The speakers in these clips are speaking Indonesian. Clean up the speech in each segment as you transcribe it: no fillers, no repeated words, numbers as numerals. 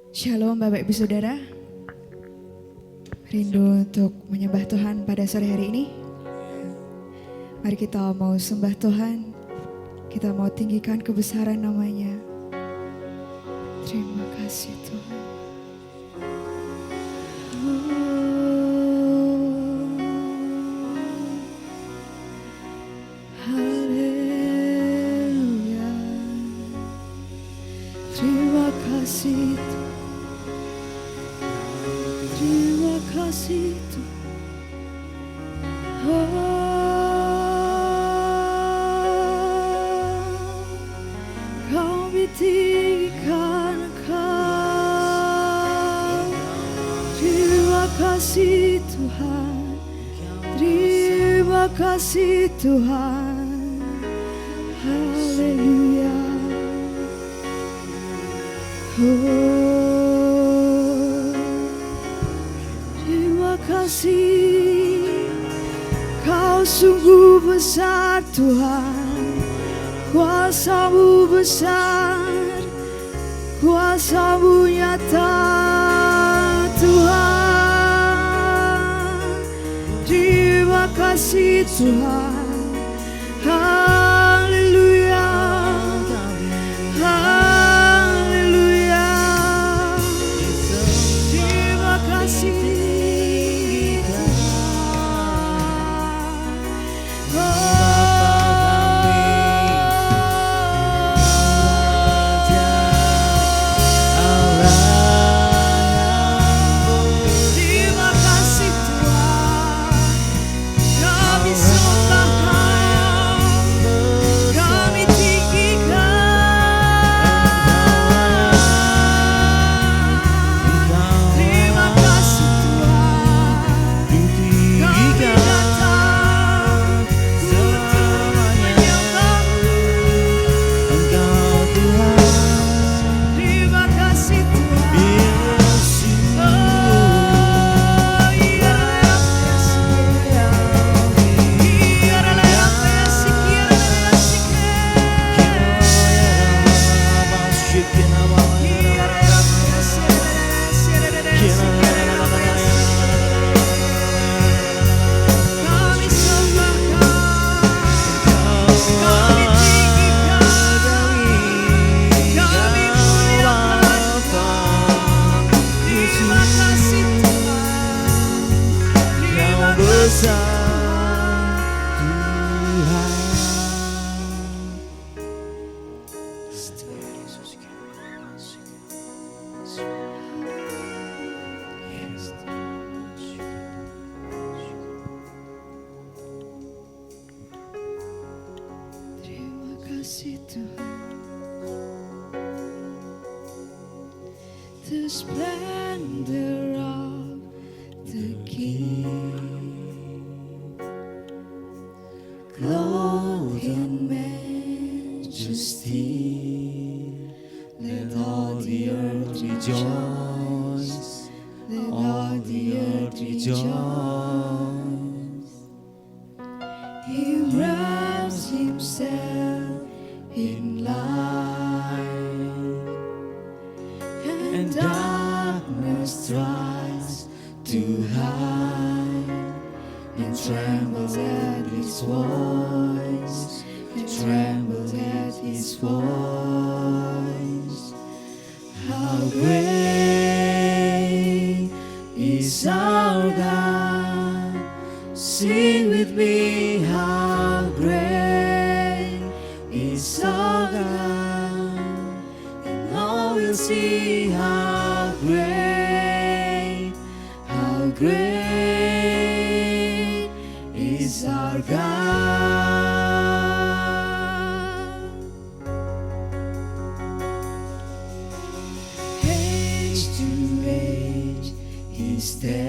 Shalom Bapak Ibu Saudara. Rindu untuk menyembah Tuhan pada sore hari ini. Mari kita mau sembah Tuhan. Kita mau tinggikan kebesaran namanya. Terima kasih Tuhan. Haleluya. Terima kasih Tuhan. Terima kasih Tuhan, kami tinggikan Engkau. Terima kasih Tuhan, terima kasih Tuhan. Haleluya. Terima kasih, Kau sungguh besar Tuhan, kuasa-Mu besar, kuasa-Mu nyata Tuhan. Terima kasih Tuhan, haleluya, haleluya. Terima kasih. The splendor of the King, clothed in majesty, let all the earth rejoice, let all the earth rejoice. He wraps himself in light, and darkness tries to hide, and trembles at his voice, and trembles at his voice. How great is our God, sing with me, how great is our God, and all will see how great is our God. Age to age He stands,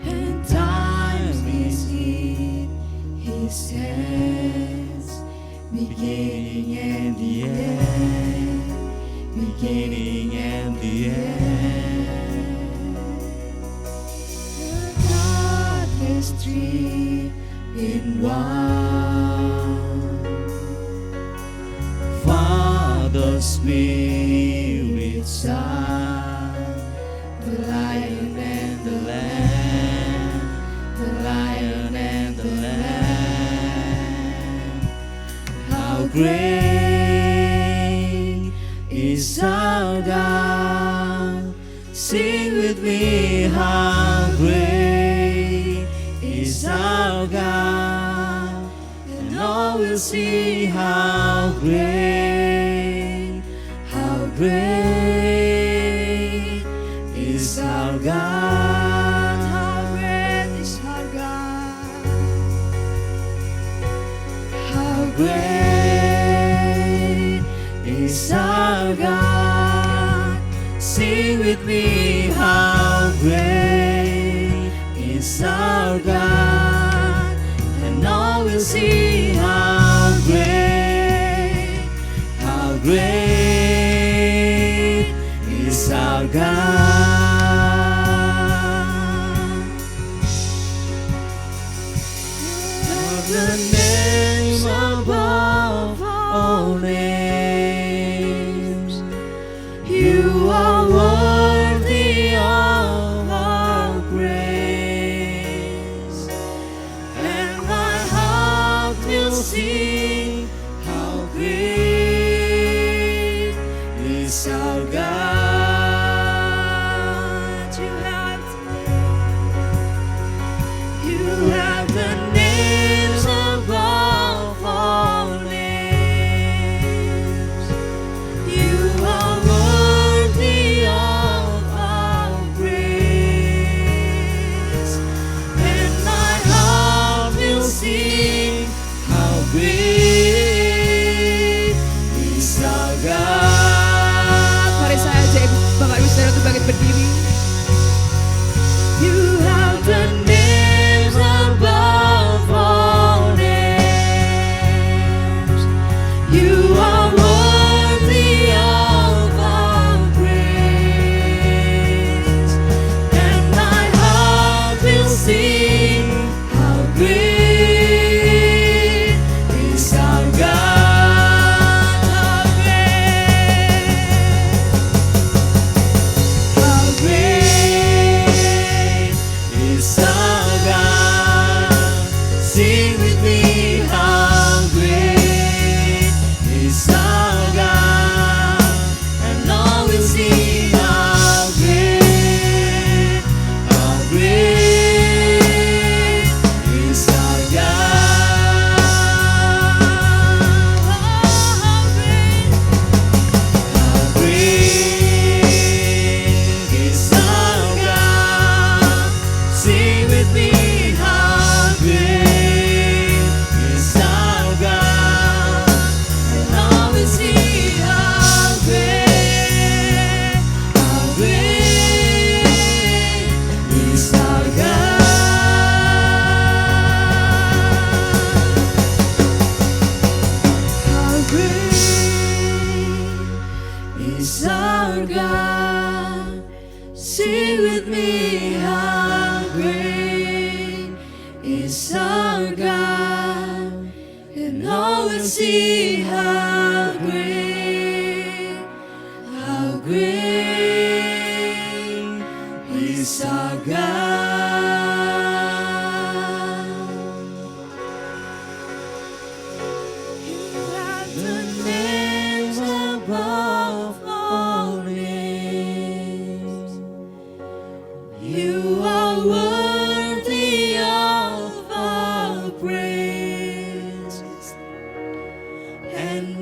and time is in His hands, beginning and the end, beginning and the end. The darkness three in one, Father, the Spirit sound, the Lion and the Lamb, the Lion and the Lamb. How great is our God! Sing with me, how great is our God, and all will see how great is our God. How great is our God. How great is our God. Sing with me, how great is our God, and all will see how great is our God. The name above all names, you are worthy of our praise, and my heart will sing how great is our God. You have the names above all names. You are worthy of our praise, and my heart will sing how great is our God. Mari saya ajak Bapak Ibu Saudara untuk bangkit berdiri. You have the names above all names. You are worthy of our praise, and my heart will sing how great is our God. How great is our God. Sing with me, how great is our God, and all will see how great is our God. How great is our God. Sing with me, how great is our God, and all will see how great is our God. How great is our God. Sing with me, how great is our God, and all will see how great is our God. You have the names above all names. You are worthy of our praise, and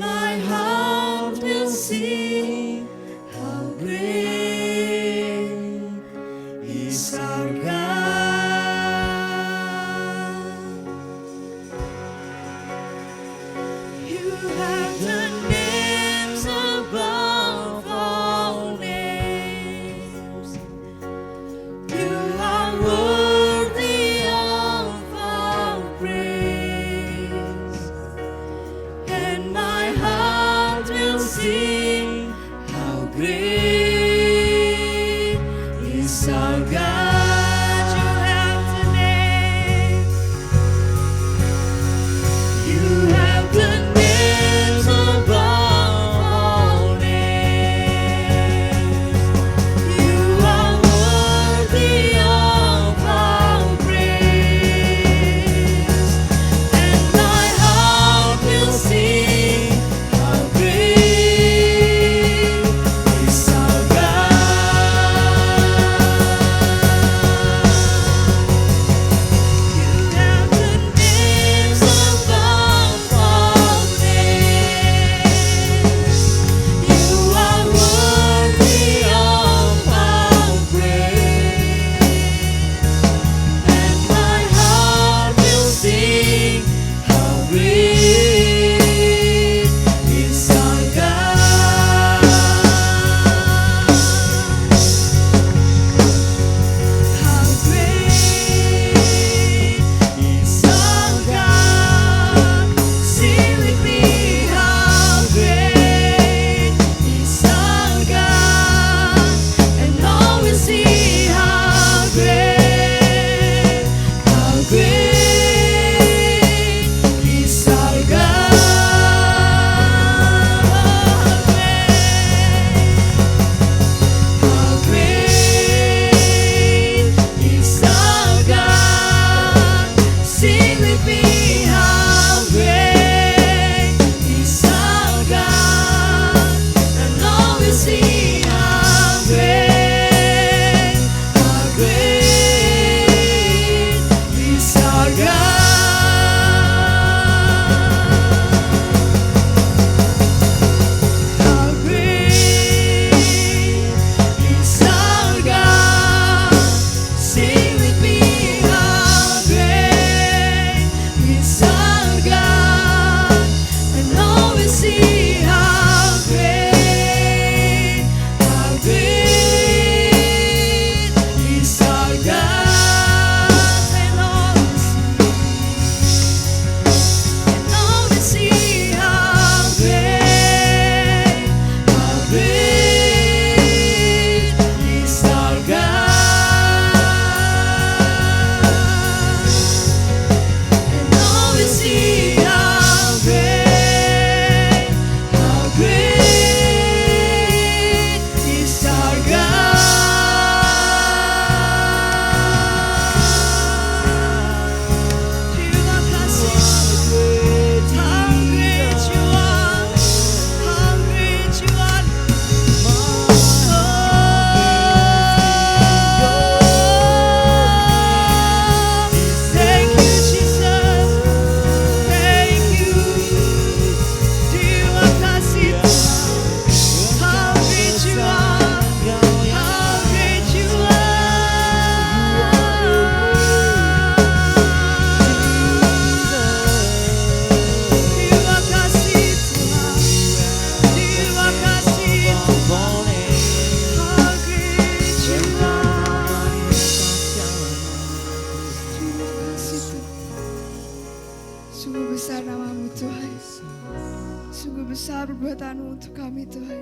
untuk kami Tuhan.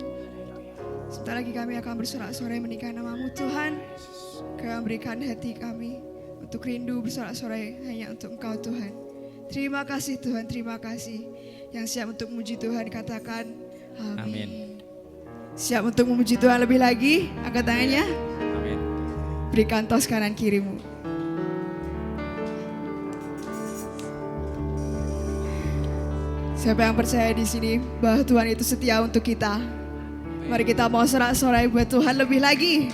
Sebentar lagi kami akan bersorak-sorai meninggikan nama-Mu Tuhan. Kau berikan hati kami untuk rindu bersorak-sorai hanya untuk Engkau Tuhan. Terima kasih Tuhan, terima kasih. Yang siap untuk memuji Tuhan katakan amin. Amin. Siap untuk memuji Tuhan lebih lagi? Angkat tangannya. Amin. Berikan tos kanan kirimu. Siapa yang percaya di sini bahwa Tuhan itu setia untuk kita? Mari kita mau sorak-sorai buat Tuhan lebih lagi.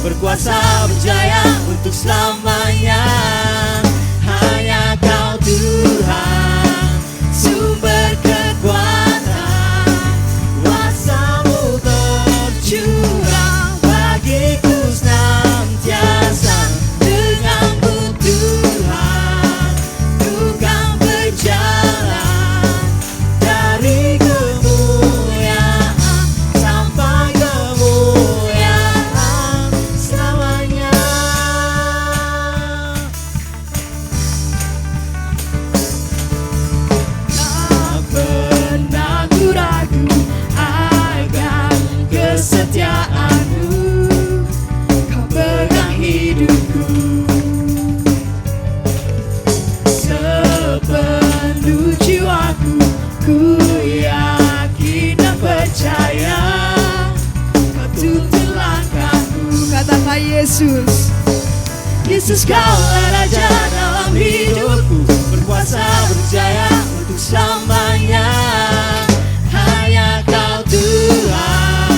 Berkuasa berjaya untuk selamanya. Hanya Kau Tuhan, sumber kekuatan, kuasa-Mu tercurah bagiku senantiasa. Dengan-Mu Tuhan, ku kan berjalan dari kemuliaan sampai kemuliaan selamanya. Tak pernah ku ragu akan kesetiaan-Mu, Kau pegang hidupku. Sepenuh jiwaku ku yakin dan percaya Kau tuntun langkahku. Katakan Yesus. Yesus Kaulah Raja dalam hidupku, berkuasa berjaya untuk selamanya. Hanya Kau Tuhan,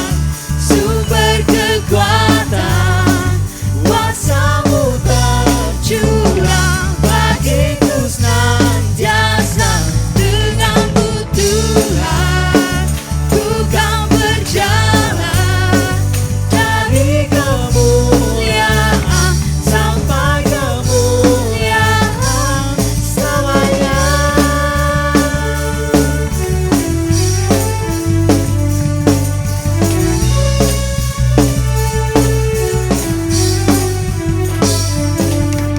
sumber kekuatan, kuasa-Mu tercurah bagiku senantiasa. Dengan-Mu Tuhan, ku kan berjalan dari kemuliaan sampai kemuliaan selamanya.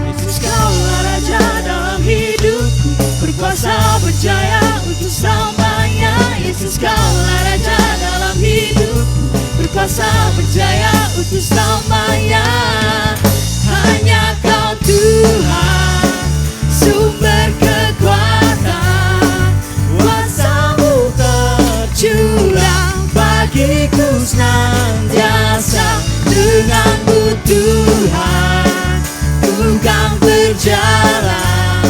Yesus Kaulah Raja dalam hidupku, berkuasa berjaya untuk selamanya. Yesus Kaulah Raja dalam hidupku, berkuasa berjaya untuk selamanya. Hanya Kau Tuhan, sumber kekuatan, kuasa-Mu tercurah bagiku senantiasa. Dengan-Mu Tuhan, ku kan berjalan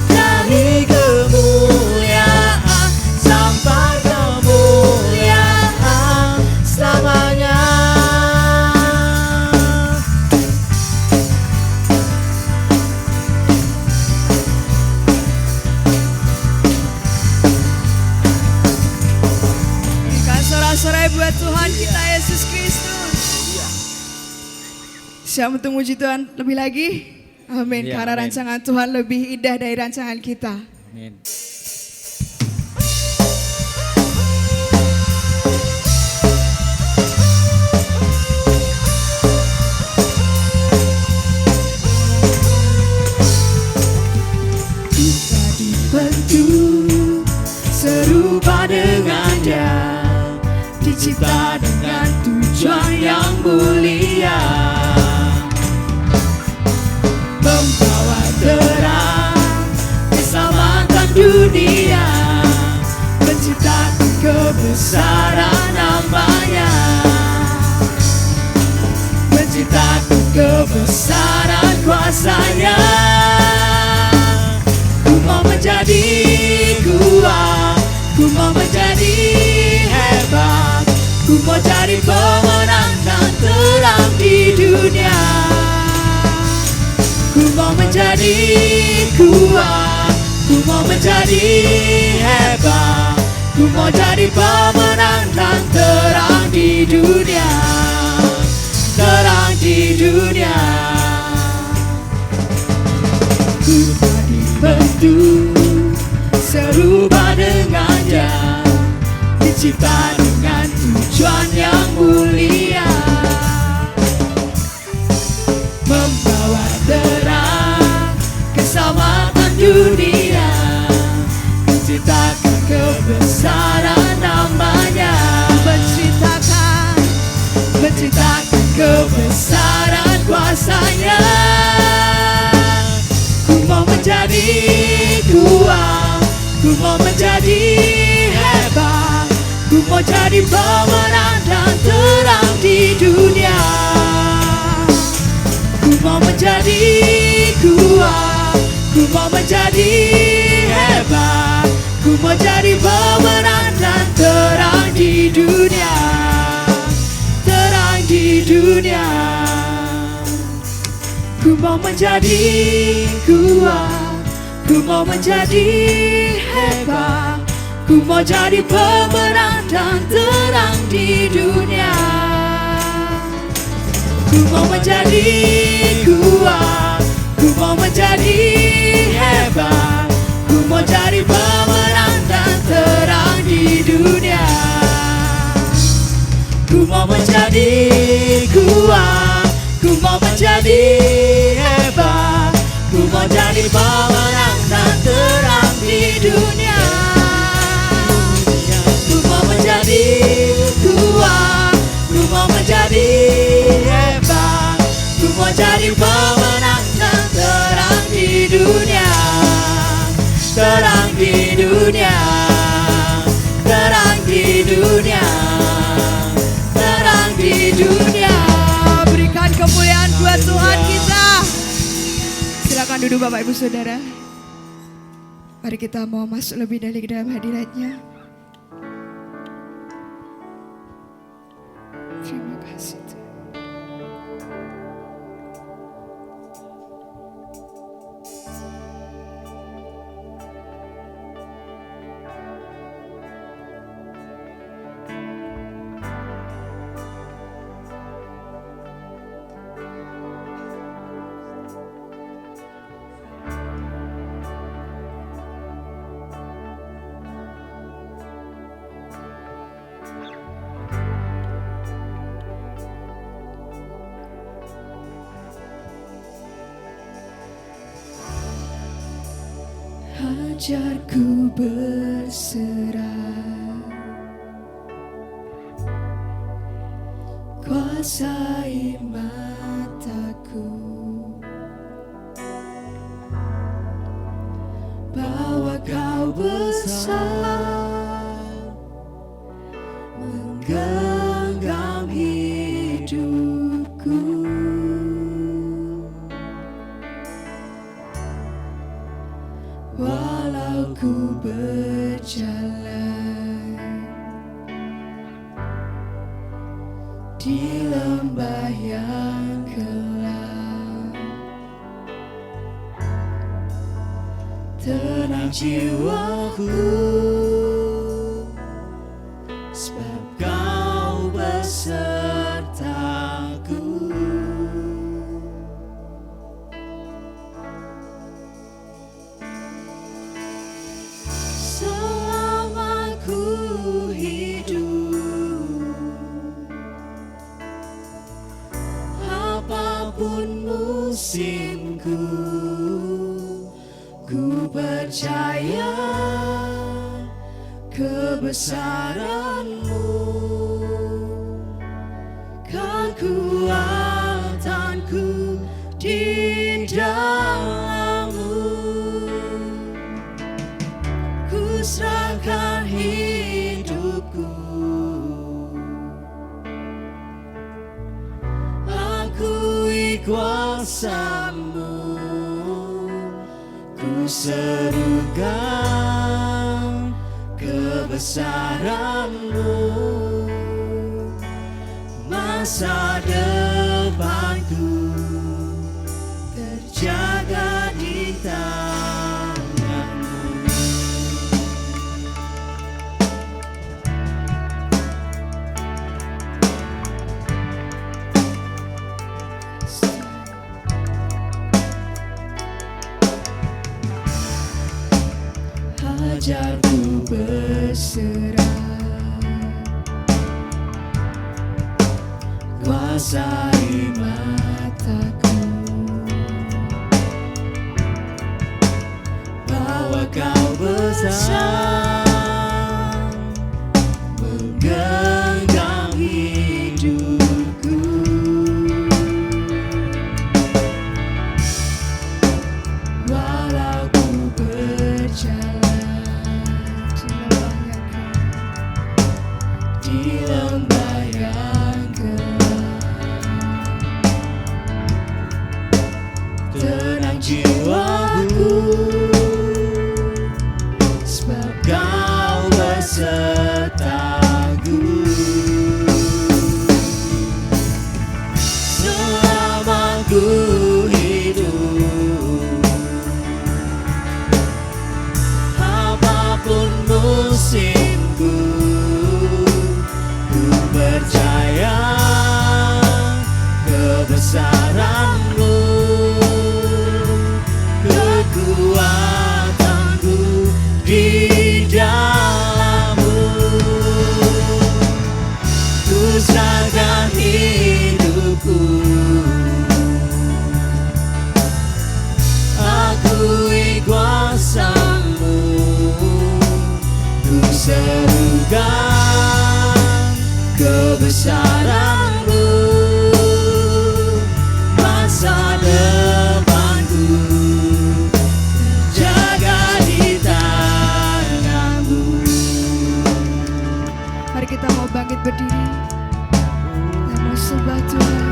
dari kemuliaan sampai kemuliaan selamanya. Berikan sorak-sorai buat Tuhan kita Yesus Kristus. Siap untuk memuji Tuhan lebih lagi? Amin. Ya, Karena amin. rancangan Tuhan lebih indah dari rancangan kita. Amin. Kita dibentuk serupa dengan Dia, dicipta dengan tujuan yang mulia, membawa terang keselamatan dunia, menciptakan kebesaran nama-Nya, menceritakan kebesaran kuasa-Nya. Ku mau menjadi kuat, ku mau menjadi hebat, ku mau jadi pemenang dan terang di dunia. Ku mau menjadi kuat, ku mau menjadi hebat, ku mau jadi pemenang dan terang di dunia. Terang di dunia. Ku tak dibentuk serupa dengannya, dicipta dengan tujuan yang mulia, membawa terang keselamatan dunia, menceritakan kebesaran nama-Nya, menceritakan kebesaran kuasa-Nya. Ku mau menjadi kuat, ku mau menjadi hebat, ku mau jadi pemenang dan terang di dunia. Ku mau menjadi kuat, ku mau menjadi hebat, ku mau jadi pemenang dan terang di dunia. Terang di dunia. Ku mau menjadi kuat, ku mau menjadi hebat, ku mau jadi pemenang dan terang di dunia. Ku mau menjadi kuat, ku mau menjadi hebat, ku mau jadi pemenang dan terang di dunia. Ku mau menjadi kuat, ku mau menjadi hebat, ku mau jadi pemenang dan terang di dunia. Ku mau menjadi kuat, ku mau menjadi hebat, ku mau jadi pemenang dan terang di dunia. Terang di dunia. Terang di dunia. Terang di dunia. Berikan kemuliaan buat Tuhan kita. Silakan duduk Bapak Ibu Saudara. Mari kita mau masuk lebih dalam ke dalam hadirat-Nya. Terima kasih Tuhan. Ajarku berserah, kuasai mataku, bahwa Kau besar, menggenggam hidupku. Walau ku berjalan di lembah yang gelap, tenang jiwaku, sebab Kau besertaku. Selama ku hidup, apapun musimku, ku percaya kebesaran-Mu, kekuatanku di dalam-Mu. Ku serahkan hidupku, aku kuasamu, ku serukan kebesaranmu. Masa depanku terjaga di tanganmu. Ajarku berserah, kuasai mataku, bahwa kau besar menggenggam hidupku. Walau ku berjalan di lembah yang tenang jiwaku, sebab kau besertaku. Selama ku hidup, apapun musimku, ku percaya kebesaranmu, kekuatanku di dalammu. Ku serahkan hidupku, akui kuasamu, ku serukan kebesaranmu. Masa depanku terjaga di tanganmu. Mari kita mau bangkit berdiri, kita mau sembah Tuhan.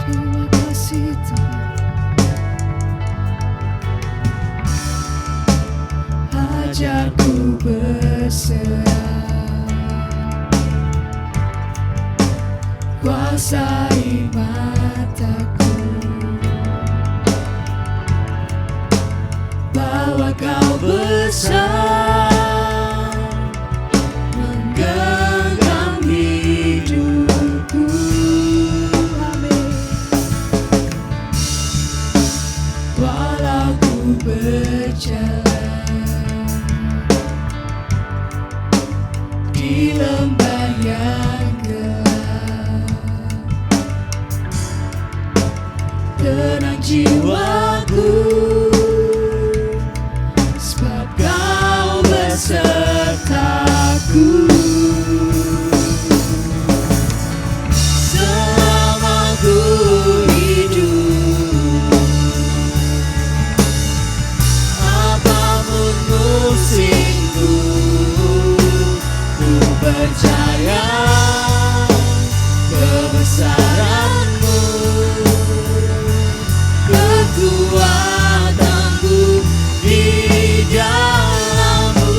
Terima kasih Tuhan. Ajarku berserah, kuasai mataku, bahwa kau besar menggenggam hidupku. amin. Walau ku berjalan di lembah yang gelap, tenang jiwaku, sebab kau besertaku. Selama ku hidup, apapun musimku, ku percaya kebesaranmu, kekuatanku di dalammu.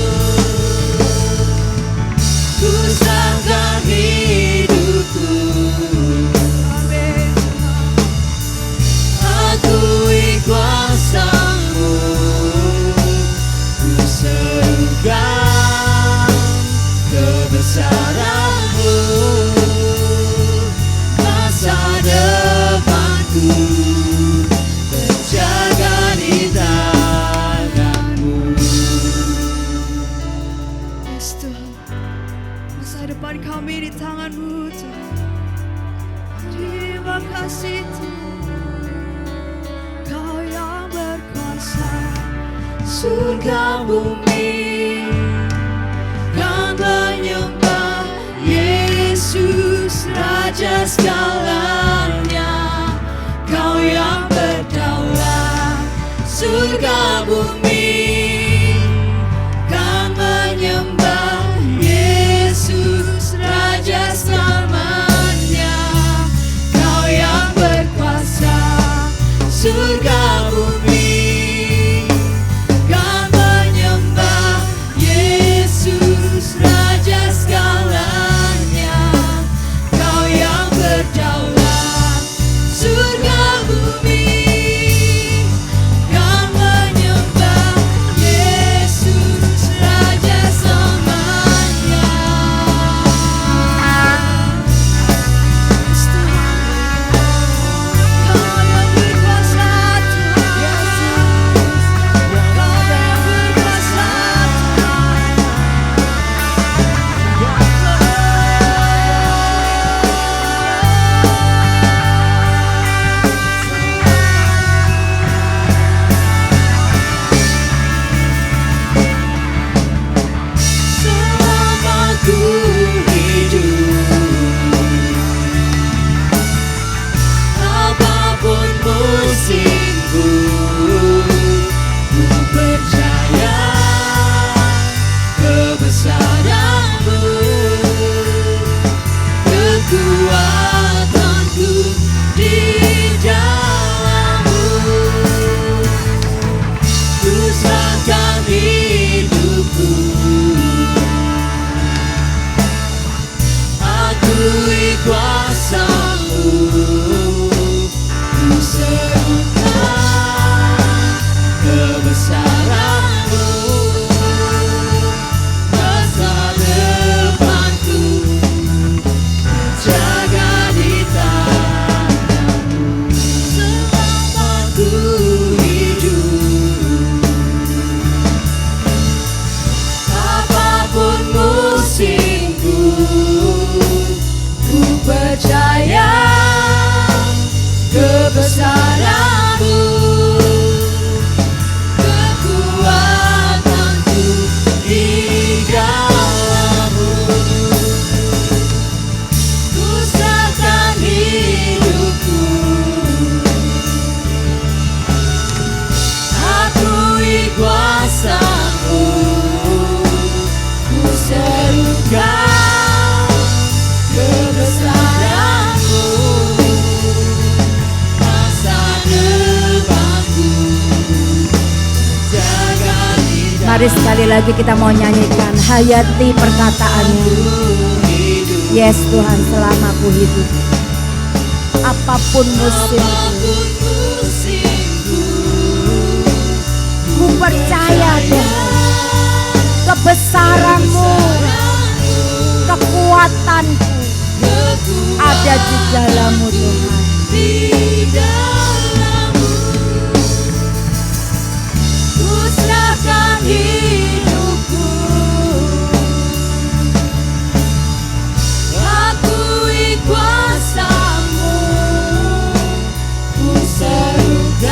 Ku serahkan hidupku, Amin. akui kuasamu, ku serukan kebesaranmu. Masa depanku terjaga di tanganmu. Yes Tuhan, masa depan kami di tangan-Mu Tuhan. Terima kasih Tuhan, Kau yang berkuasa. Surga bumi kan menyembah Yesus Raja segalanya. Kau yang berdaulat. Surga bumi kan menyembah Yesus Raja selamanya. Kau yang Mari sekali lagi kita mau nyanyikan hayati perkataanmu. Yes Tuhan, selama ku hidup, apapun musimku, ku percaya Tuhan, kebesaran-Mu, kekuatanku ada di dalam-Mu Tuhan. Ku serahkan hidupku, akui kuasa-Mu, ku serukan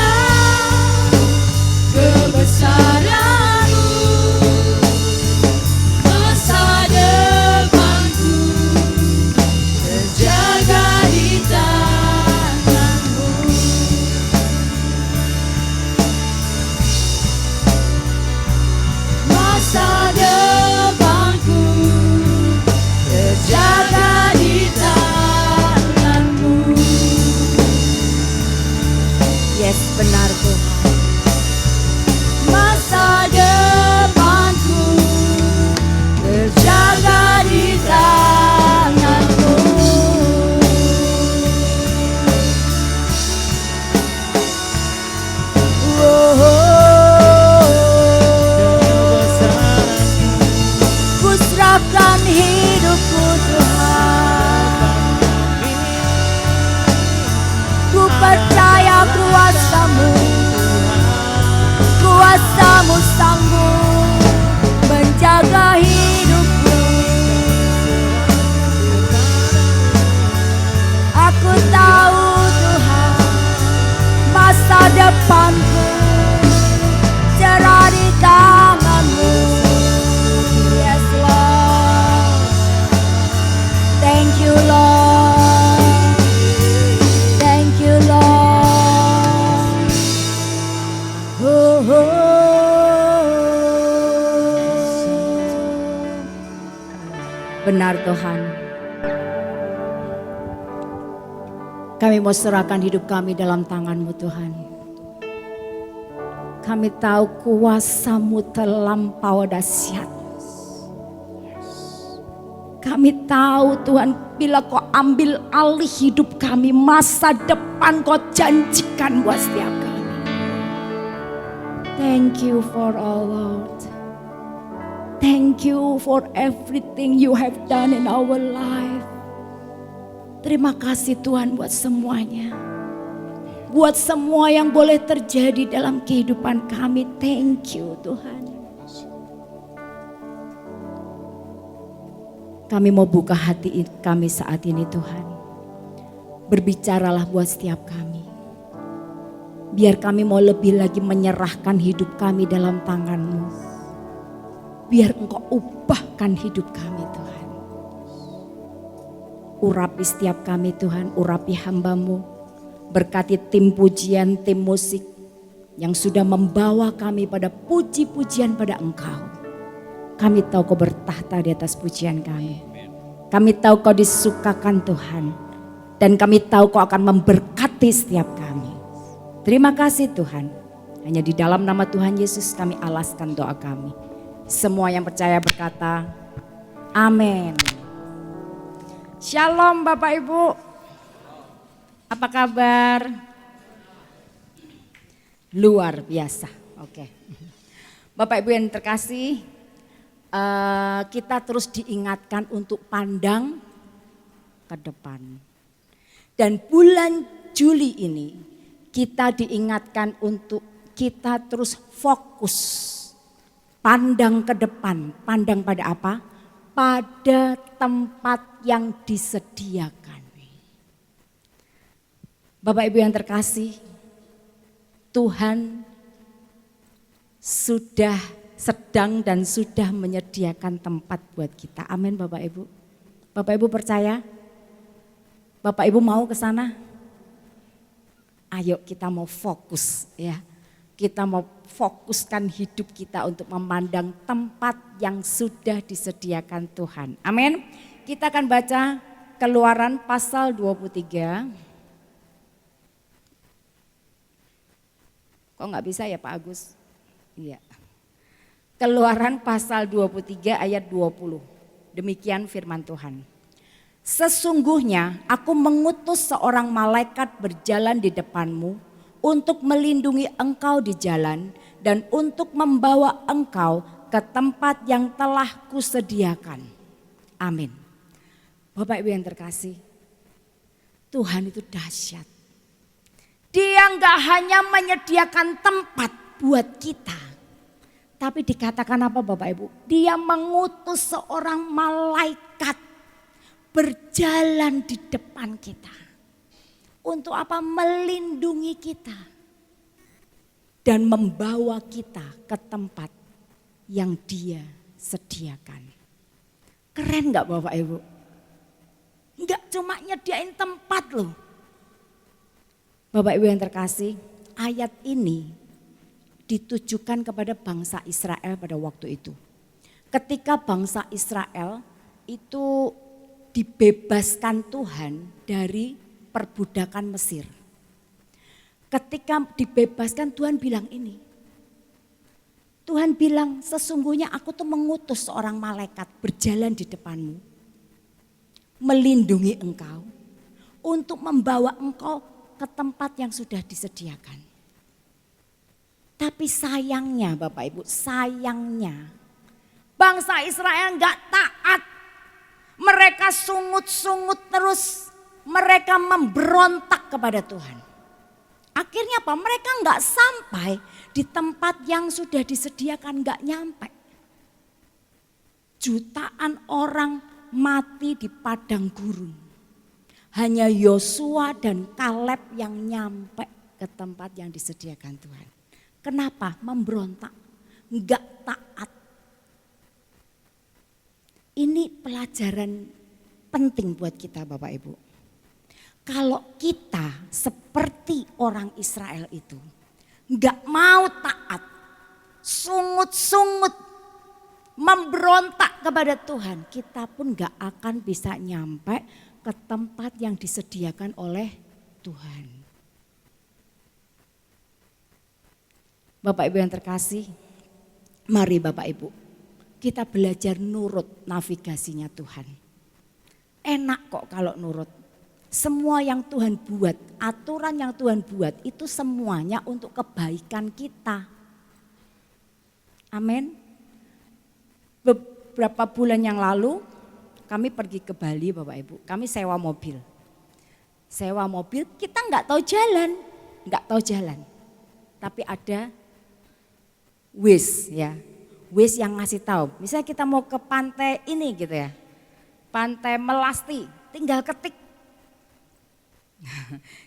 kebesaran-Mu, masa depanku terjaga di tangan-Mu. Masa depanku terjaga di tangan-Mu. Yes, benar Tuhan. Masa depanku terjaga di tangan-Mu. Ku serahkan hidupku Tuhan, ku percaya kuasa-Mu, kuasa-Mu sanggup menjaga hidupku. Aku tahu Tuhan, masa depanku cerah di tangan-Mu. Yes Lord, thank you Lord, thank you Lord. Oh, oh. Benar Tuhan. Kami mau serahkan hidup kami dalam tangan-Mu Tuhan. Kami tahu kuasa-Mu terlampau dahsyat. Kami tahu Tuhan, bila Kau ambil alih hidup kami, masa depan Kau janjikan buat setiap kami. Thank you for all Lord. Thank you for everything you have done in our life. Terima kasih Tuhan buat semuanya. Buat semua yang boleh terjadi dalam kehidupan kami. Thank you Tuhan. Kami mau buka hati kami saat ini Tuhan. Berbicaralah buat setiap kami. Biar kami mau lebih lagi menyerahkan hidup kami dalam tangan-Mu. Biar Engkau ubahkan hidup kami Tuhan. Urapi setiap kami Tuhan, urapi hamba-Mu. Berkati tim pujian, tim musik yang sudah membawa kami pada puji-pujian pada Engkau. Kami tahu Kau bertahta di atas pujian kami. Kami tahu Kau disukakan Tuhan. Dan kami tahu Kau akan memberkati setiap kami. Terima kasih Tuhan. Hanya di dalam nama Tuhan Yesus kami alaskan doa kami. Semua yang percaya berkata, amin. Shalom Bapak Ibu. Apa kabar? Luar biasa. Oke. Bapak Ibu yang terkasih, kita terus diingatkan untuk pandang ke depan. Dan bulan Juli ini kita diingatkan untuk kita terus fokus. Pandang ke depan, pandang pada apa? Pada tempat yang disediakan. Bapak Ibu yang terkasih, Tuhan sudah sedang dan sudah menyediakan tempat buat kita. Amin Bapak Ibu. Bapak Ibu percaya? Bapak Ibu mau ke sana? Ayo kita mau fokus ya. Kita mau fokuskan hidup kita untuk memandang tempat yang sudah disediakan Tuhan. Amin. Kita akan baca Keluaran pasal 23. Kok nggak bisa ya Pak Agus? Iya. Keluaran pasal 23 ayat 20. Demikian firman Tuhan. Sesungguhnya aku mengutus seorang malaikat berjalan di depanmu untuk melindungi engkau di jalan dan untuk membawa engkau ke tempat yang telah kusediakan. Amin. Bapak Ibu yang terkasih, Tuhan itu dahsyat. Dia enggak hanya menyediakan tempat buat kita, tapi dikatakan apa Bapak Ibu? Dia mengutus seorang malaikat berjalan di depan kita. Untuk apa? Melindungi kita. Dan membawa kita ke tempat yang dia sediakan. Keren gak Bapak Ibu? Enggak cuma nyediain tempat loh. Bapak Ibu yang terkasih, ayat ini ditujukan kepada bangsa Israel pada waktu itu. Ketika bangsa Israel itu dibebaskan Tuhan dari perbudakan Mesir. Ketika dibebaskan Tuhan bilang ini. Tuhan bilang sesungguhnya aku tuh mengutus seorang malaikat berjalan di depanmu. Melindungi engkau. Untuk membawa engkau ke tempat yang sudah disediakan. Tapi sayangnya Bapak Ibu, sayangnya bangsa Israel enggak taat. Mereka sungut-sungut terus, mereka memberontak kepada Tuhan. Akhirnya apa? Mereka enggak sampai di tempat yang sudah disediakan, enggak nyampe. Jutaan orang mati di padang gurun. Hanya Yosua dan Kaleb yang nyampe ke tempat yang disediakan Tuhan. Kenapa? Memberontak, enggak taat. Ini pelajaran penting buat kita Bapak Ibu. Kalau kita seperti orang Israel itu enggak mau taat, sungut-sungut, memberontak kepada Tuhan, kita pun enggak akan bisa nyampe ke tempat yang disediakan oleh Tuhan. Bapak Ibu yang terkasih, mari Bapak Ibu, kita belajar nurut navigasinya Tuhan. Enak kok kalau nurut. Semua yang Tuhan buat, aturan yang Tuhan buat itu semuanya untuk kebaikan kita. Amin. Beberapa bulan yang lalu kami pergi ke Bali Bapak Ibu. Kami sewa mobil. Sewa mobil kita nggak tahu jalan. Tapi ada Waze ya. Waze yang ngasih tahu. Misalnya kita mau ke pantai ini gitu ya. Pantai Melasti, tinggal ketik.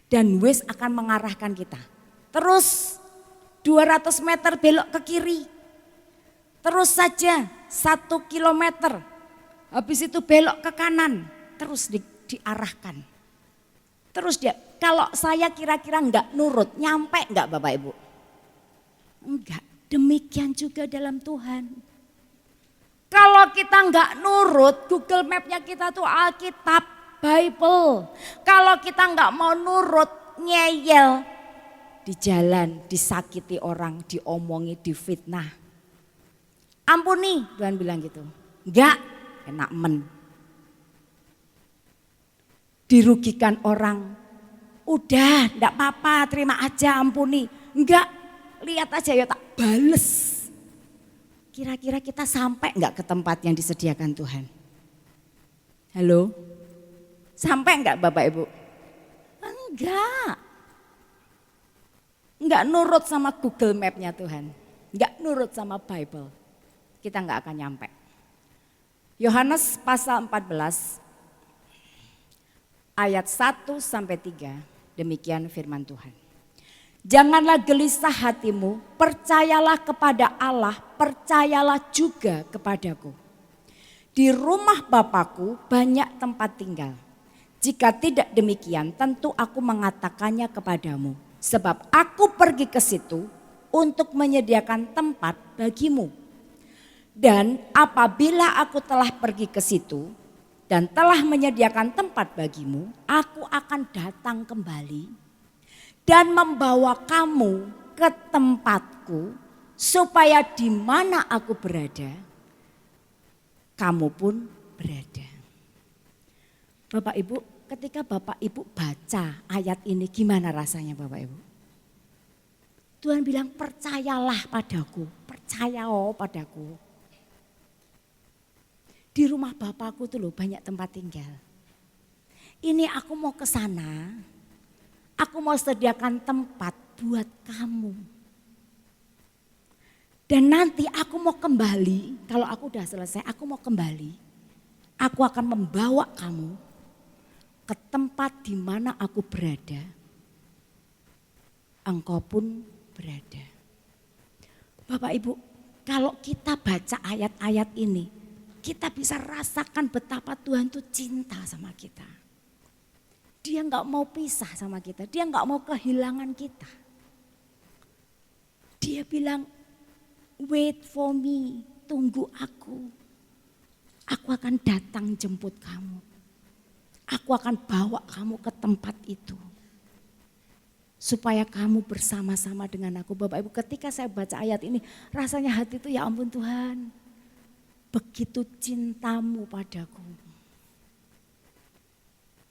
Dan Waze akan mengarahkan kita. Terus 200 meter belok ke kiri. Terus saja 1 kilometer. Habis itu belok ke kanan. Terus diarahkan. Terus dia, kalau saya kira-kira enggak nurut, nyampe enggak Bapak Ibu? Enggak, demikian juga dalam Tuhan. Kalau kita enggak nurut, Google Map-nya kita tuh Alkitab, Bible. Kalau kita enggak mau nurut, ngeyel di jalan, disakiti orang, diomongi, difitnah. Ampuni, Tuhan bilang gitu. Enggak, enak men. Dirugikan orang, udah enggak apa-apa, terima aja, ampuni. Enggak, lihat aja ya tak bales. Kira-kira kita sampai enggak ke tempat yang disediakan Tuhan? Halo? Sampai enggak Bapak Ibu? Enggak. Enggak nurut sama Google Map-nya Tuhan. Enggak nurut sama Bible. Kita enggak akan nyampe. Yohanes pasal 14 ayat 1 sampai 3. Demikian firman Tuhan. Janganlah gelisah hatimu, percayalah kepada Allah, percayalah juga kepadaku. Di rumah Bapakku banyak tempat tinggal. Jika tidak demikian, tentu aku mengatakannya kepadamu. Sebab aku pergi ke situ untuk menyediakan tempat bagimu. Dan apabila aku telah pergi ke situ dan telah menyediakan tempat bagimu, aku akan datang kembali dan membawa kamu ke tempatku supaya di mana aku berada, kamu pun berada. Bapak Ibu, ketika Bapak Ibu baca ayat ini gimana rasanya Bapak Ibu? Tuhan bilang percayalah padaku, percaya padaku. Di rumah Bapakku tuh loh banyak tempat tinggal. Ini aku mau ke sana, aku mau sediakan tempat buat kamu. Dan nanti aku mau kembali, kalau aku udah selesai aku mau kembali. Aku akan membawa kamu ke tempat di mana aku berada. Engkau pun berada. Bapak Ibu, kalau kita baca ayat-ayat ini, kita bisa rasakan betapa Tuhan tuh cinta sama kita. Dia nggak mau pisah sama kita, dia nggak mau kehilangan kita. Dia bilang, wait for me, tunggu aku. Aku akan datang jemput kamu. Aku akan bawa kamu ke tempat itu. Supaya kamu bersama-sama dengan aku. Bapak Ibu, ketika saya baca ayat ini, rasanya hati itu ya ampun Tuhan. Begitu cintamu padaku.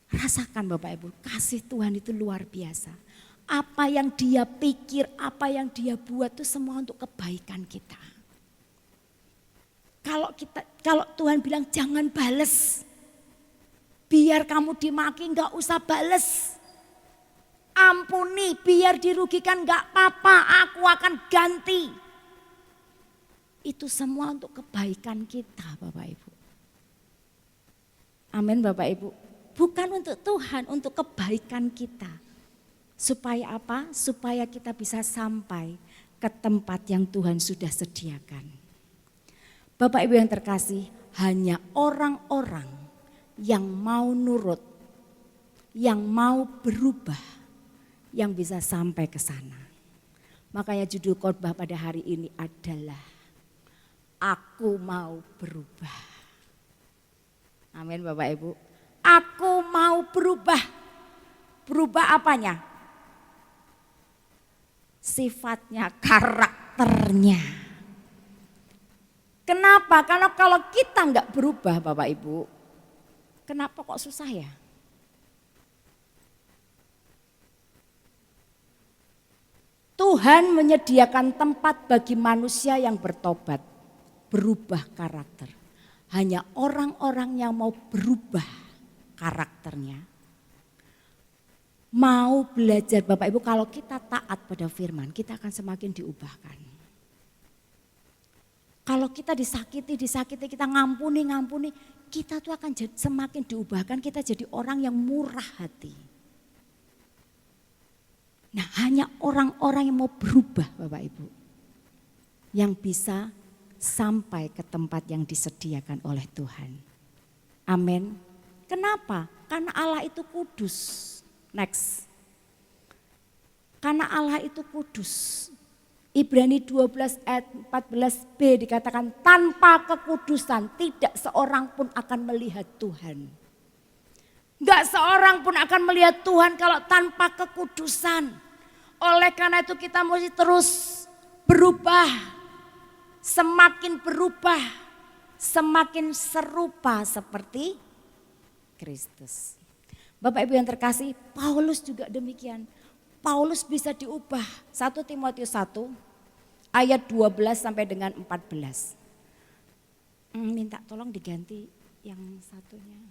Rasakan Bapak Ibu, kasih Tuhan itu luar biasa. Apa yang dia pikir, apa yang dia buat itu semua untuk kebaikan kita. Kalau Tuhan bilang jangan bales, biar kamu dimaki nggak usah bales. Ampuni, biar dirugikan nggak apa-apa, aku akan ganti. Itu semua untuk kebaikan kita Bapak Ibu. Amin Bapak Ibu. Bukan untuk Tuhan, untuk kebaikan kita. Supaya apa? Supaya kita bisa sampai ke tempat yang Tuhan sudah sediakan. Bapak Ibu yang terkasih, hanya orang-orang yang mau nurut, yang mau berubah, yang bisa sampai ke sana. Makanya judul khotbah pada hari ini adalah Aku Mau Berubah. Amin Bapak Ibu. Aku mau berubah. Berubah apanya? Sifatnya, karakternya. Kenapa? Karena kalau kita enggak berubah Bapak Ibu, kenapa kok susah ya? Tuhan menyediakan tempat bagi manusia yang bertobat, berubah karakter. Hanya orang-orang yang mau berubah karakternya, mau belajar Bapak Ibu, kalau kita taat pada firman, kita akan semakin diubahkan. Kalau kita disakiti, kita ngampuni, kita tuh akan semakin diubahkan, kita jadi orang yang murah hati. Nah, hanya orang-orang yang mau berubah Bapak Ibu, yang bisa sampai ke tempat yang disediakan oleh Tuhan. Amin. Kenapa? Karena Allah itu kudus. Next. Karena Allah itu kudus. Ibrani 12 ayat 14b dikatakan tanpa kekudusan tidak seorang pun akan melihat Tuhan. Enggak seorang pun akan melihat Tuhan kalau tanpa kekudusan. Oleh karena itu kita mesti terus berubah. Semakin berubah, semakin serupa seperti Kristus. Bapak Ibu yang terkasih, Paulus juga demikian. Paulus bisa diubah. 1 Timotius 1 ayat 12 sampai dengan 14. Minta tolong diganti yang satunya.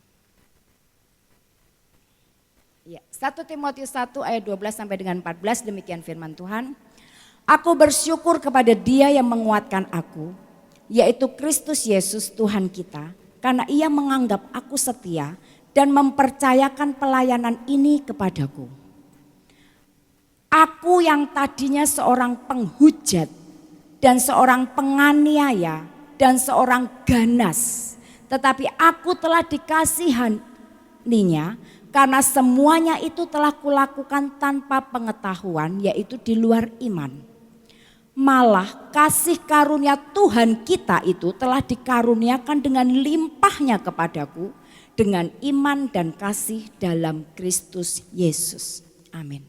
Ya, 1 Timotius 1 ayat 12 sampai dengan 14, demikian firman Tuhan. Aku bersyukur kepada Dia yang menguatkan aku, yaitu Kristus Yesus Tuhan kita, karena Ia menganggap aku setia dan mempercayakan pelayanan ini kepadaku. Aku yang tadinya seorang penghujat dan seorang penganiaya dan seorang ganas, tetapi aku telah dikasihaninya karena semuanya itu telah kulakukan tanpa pengetahuan, yaitu di luar iman. Malah kasih karunia Tuhan kita itu telah dikaruniakan dengan limpahnya kepadaku dengan iman dan kasih dalam Kristus Yesus. Amin.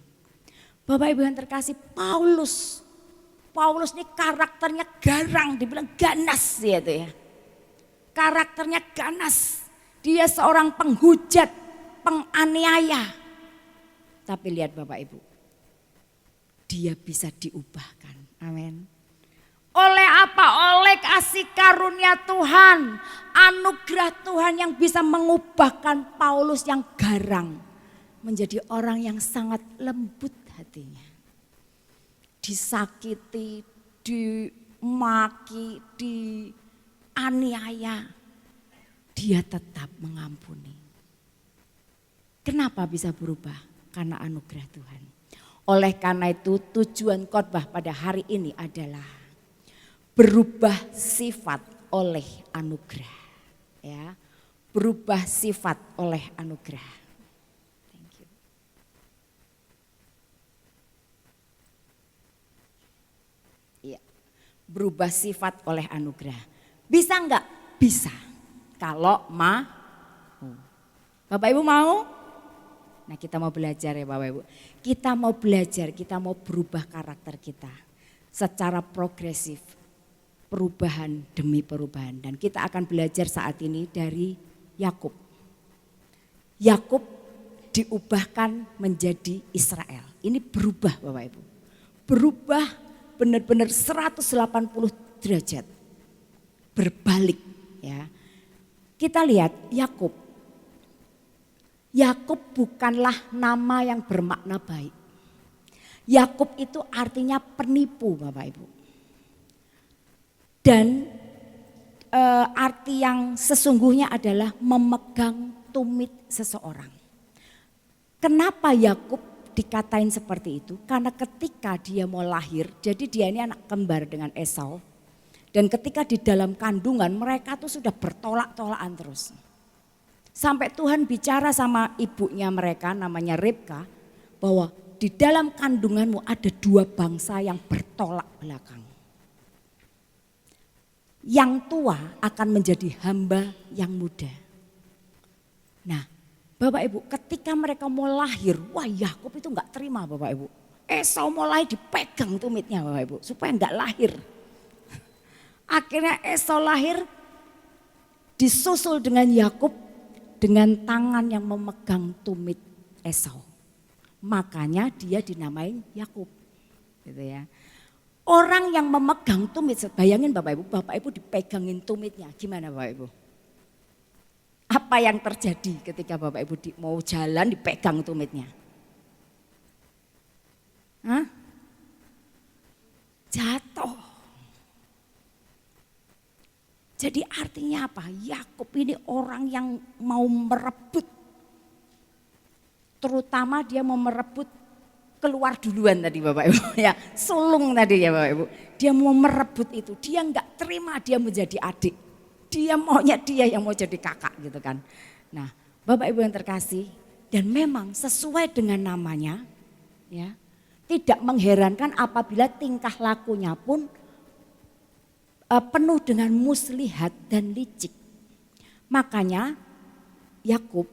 Bapak Ibu yang terkasih, Paulus Paulus ini karakternya garang, dibilang ganas ya itu ya. Karakternya ganas. Dia seorang penghujat, penganiaya. Tapi lihat Bapak Ibu, dia bisa diubahkan. Amin. Oleh apa? Oleh kasih karunia Tuhan, anugerah Tuhan yang bisa mengubahkan Paulus yang garang menjadi orang yang sangat lembut hatinya. Disakiti, dimaki, dianiaya, dia tetap mengampuni. Kenapa bisa berubah? Karena anugerah Tuhan. Oleh karena itu tujuan khotbah pada hari ini adalah berubah sifat oleh anugerah. Ya, berubah sifat oleh anugerah. Thank you. Ya, berubah sifat oleh anugerah. Bisa enggak? Bisa. Kalau mau. Bapak Ibu mau? Nah kita mau belajar ya Bapak Ibu. Kita mau belajar, kita mau berubah karakter kita secara progresif. Perubahan demi perubahan. Dan kita akan belajar saat ini dari Yakub. Yakub diubahkan menjadi Israel. Ini berubah Bapak Ibu. Berubah benar-benar 180 derajat. Berbalik ya. Kita lihat Yakub. Yakub bukanlah nama yang bermakna baik. Yakub itu artinya penipu Bapak Ibu. Dan arti yang sesungguhnya adalah memegang tumit seseorang. Kenapa Yakub dikatain seperti itu? Karena ketika dia mau lahir, jadi dia ini anak kembar dengan Esau. Dan ketika di dalam kandungan mereka tuh sudah bertolak-tolakan terus. Sampai Tuhan bicara sama ibunya mereka namanya Ribka bahwa di dalam kandunganmu ada dua bangsa yang bertolak belakang. Yang tua akan menjadi hamba yang muda. Nah Bapak Ibu ketika mereka mau lahir, wah Yakub itu enggak terima Bapak Ibu. Esau mulai dipegang tumitnya Bapak Ibu supaya enggak lahir. Akhirnya Esau lahir disusul dengan Yakub dengan tangan yang memegang tumit Esau. Makanya dia dinamain Yakub. Gitu ya. Orang yang memegang tumit, bayangin Bapak Ibu dipegangin tumitnya. Gimana Bapak Ibu? Apa yang terjadi ketika Bapak Ibu mau jalan dipegang tumitnya? Hah? Jatuh. Jadi artinya apa? Yakub ini orang yang mau merebut. Terutama dia mau merebut keluar duluan tadi Bapak Ibu. Ya, sulung tadi ya Bapak Ibu. Dia mau merebut itu. Dia enggak terima dia menjadi adik. Dia maunya dia yang mau jadi kakak gitu kan. Nah Bapak Ibu yang terkasih. Dan memang sesuai dengan namanya. Ya, tidak mengherankan apabila tingkah lakunya pun penuh dengan muslihat dan licik. Makanya Yakub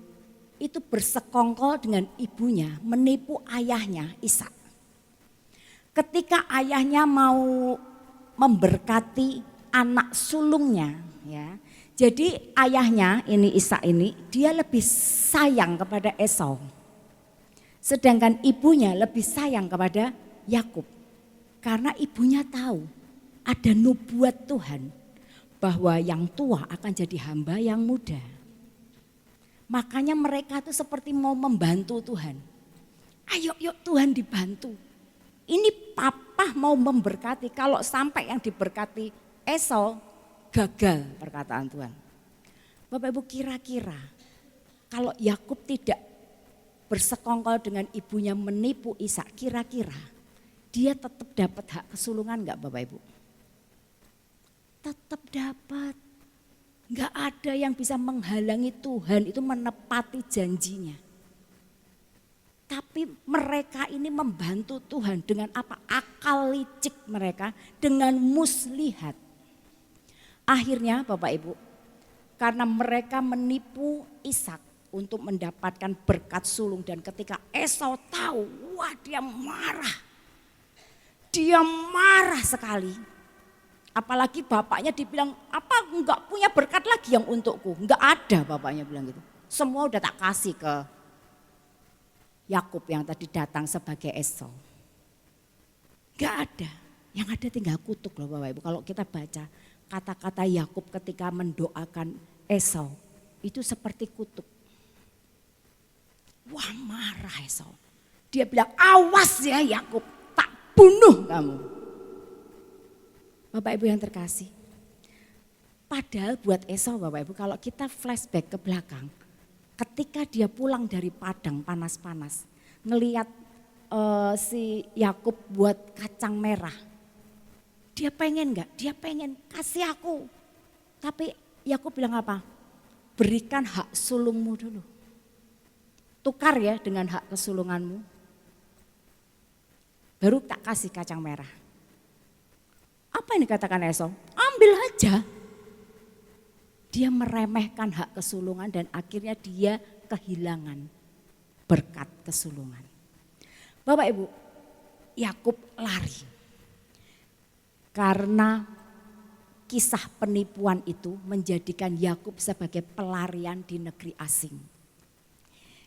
itu bersekongkol dengan ibunya menipu ayahnya Ishak. Ketika ayahnya mau memberkati anak sulungnya ya. Jadi ayahnya ini Ishak ini dia lebih sayang kepada Esau. Sedangkan ibunya lebih sayang kepada Yakub. Karena ibunya tahu ada nubuat Tuhan bahwa yang tua akan jadi hamba yang muda. Makanya mereka tuh seperti mau membantu Tuhan. Ayo yuk Tuhan dibantu. Ini papa mau memberkati, kalau sampai yang diberkati Esau gagal perkataan Tuhan. Bapak Ibu kira-kira kalau Yakub tidak bersekongkol dengan ibunya menipu Ishak, kira-kira dia tetap dapat hak kesulungan enggak Bapak Ibu? Tetap dapat. Enggak ada yang bisa menghalangi Tuhan itu menepati janjinya. Tapi mereka ini membantu Tuhan dengan apa? Akal licik mereka dengan muslihat. Akhirnya Bapak Ibu, karena mereka menipu Ishak untuk mendapatkan berkat sulung dan ketika Esau tahu, wah dia marah. Dia marah sekali. Apalagi bapaknya dibilang, apa enggak punya berkat lagi yang untukku? Enggak ada, bapaknya bilang gitu. Semua udah tak kasih ke Yakub yang tadi datang sebagai Esau. Enggak ada. Yang ada tinggal kutuk loh Bapak Ibu. Kalau kita baca kata-kata Yakub ketika mendoakan Esau, itu seperti kutuk. Wah, marah Esau. Dia bilang, awas ya Yakub, tak bunuh kamu. Bapak Ibu yang terkasih. Padahal buat Esau Bapak Ibu, kalau kita flashback ke belakang, ketika dia pulang dari padang panas-panas, ngelihat si Yakub buat kacang merah. Dia pengen enggak? Dia pengen, kasih aku. Tapi Yakub bilang apa? Berikan hak sulungmu dulu. Tukar ya dengan hak kesulunganmu. Baru tak kasih kacang merah. Apa yang dikatakan Esau? Ambil aja. Dia meremehkan hak kesulungan dan akhirnya dia kehilangan berkat kesulungan. Bapak Ibu, Yakub lari. Karena kisah penipuan itu menjadikan Yakub sebagai pelarian di negeri asing.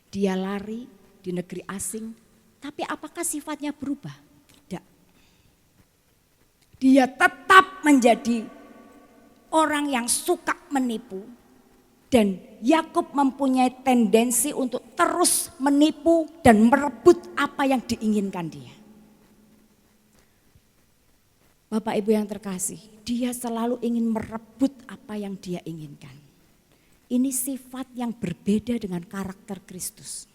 Dia lari di negeri asing, tapi apakah sifatnya berubah? Tidak. Dia tetap menjadi orang yang suka menipu. Dan Yakub mempunyai tendensi untuk terus menipu dan merebut apa yang diinginkan dia. Bapak Ibu yang terkasih, dia selalu ingin merebut apa yang dia inginkan. Ini sifat yang berbeda dengan karakter Kristus.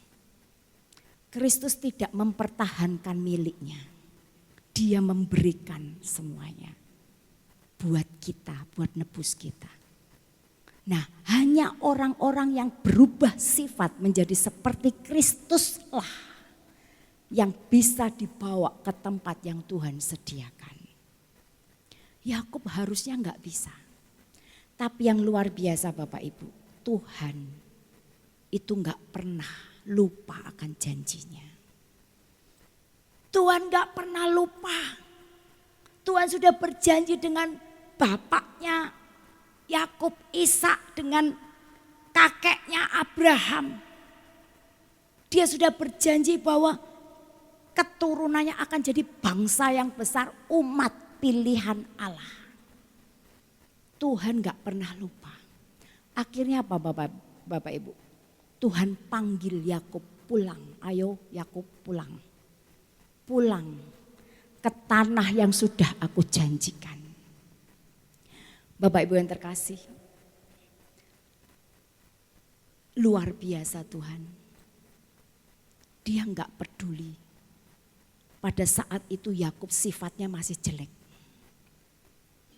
Kristus tidak mempertahankan miliknya. Dia memberikan semuanya. Buat kita, buat nebus kita. Nah, hanya orang-orang yang berubah sifat menjadi seperti Kristuslah yang bisa dibawa ke tempat yang Tuhan sediakan. Yakub harusnya enggak bisa. Tapi yang luar biasa Bapak Ibu, Tuhan itu enggak pernah lupa akan janjinya. Tuhan enggak pernah lupa. Tuhan sudah berjanji dengan bapaknya Yakub, Ishak, dengan kakeknya Abraham. Dia sudah berjanji bahwa keturunannya akan jadi bangsa yang besar, umat pilihan Allah. Tuhan gak pernah lupa. Akhirnya apa Bapak Ibu? Tuhan panggil Yakub pulang. Ayo Yakub pulang. Pulang ke tanah yang sudah aku janjikan. Bapak Ibu yang terkasih. Luar biasa Tuhan. Dia gak peduli. Pada saat itu Yakub sifatnya masih jelek.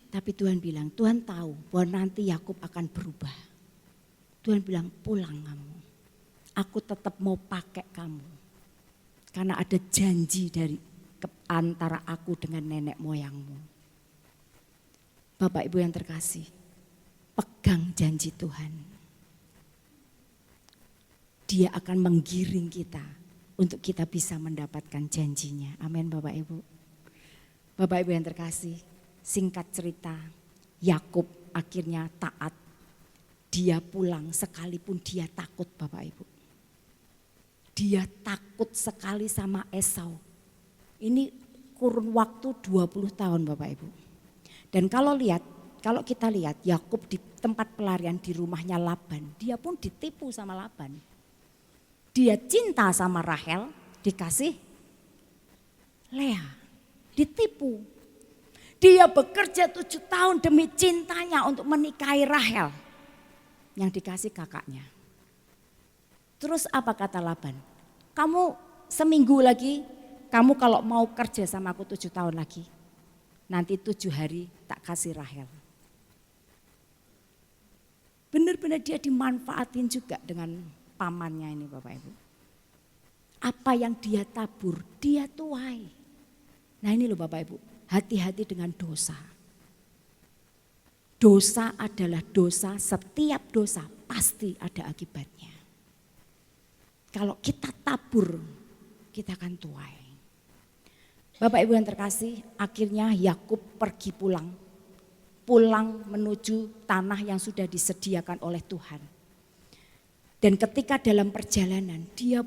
Tapi Tuhan bilang, Tuhan tahu bahwa nanti Yakub akan berubah. Tuhan bilang, pulang kamu. Aku tetap mau pakai kamu. Karena ada janji dari antara aku dengan nenek moyangmu. Bapak Ibu yang terkasih, pegang janji Tuhan. Dia akan menggiring kita untuk kita bisa mendapatkan janjinya. Amin Bapak Ibu. Bapak Ibu yang terkasih, singkat cerita, Yakub akhirnya taat. Dia pulang sekalipun dia takut Bapak Ibu. Dia takut sekali sama Esau. Ini kurun waktu 20 tahun Bapak Ibu. Dan kalau kita lihat Yakub di tempat pelarian di rumahnya Laban, dia pun ditipu sama Laban. Dia cinta sama Rahel, dikasih Lea, ditipu. Dia bekerja 7 tahun demi cintanya untuk menikahi Rahel. Yang dikasih kakaknya. Terus apa kata Laban? Kamu seminggu lagi, kamu kalau mau kerja sama aku 7 tahun lagi. Nanti 7 hari tak kasih Rahel. Benar-benar dia dimanfaatin juga dengan pamannya ini Bapak Ibu. Apa yang dia tabur, dia tuai. Nah ini loh Bapak Ibu. Hati-hati dengan dosa. Dosa adalah dosa, setiap dosa pasti ada akibatnya. Kalau kita tabur, kita akan tuai. Bapak Ibu yang terkasih, akhirnya Yakub pergi pulang. Pulang menuju tanah yang sudah disediakan oleh Tuhan. Dan ketika dalam perjalanan dia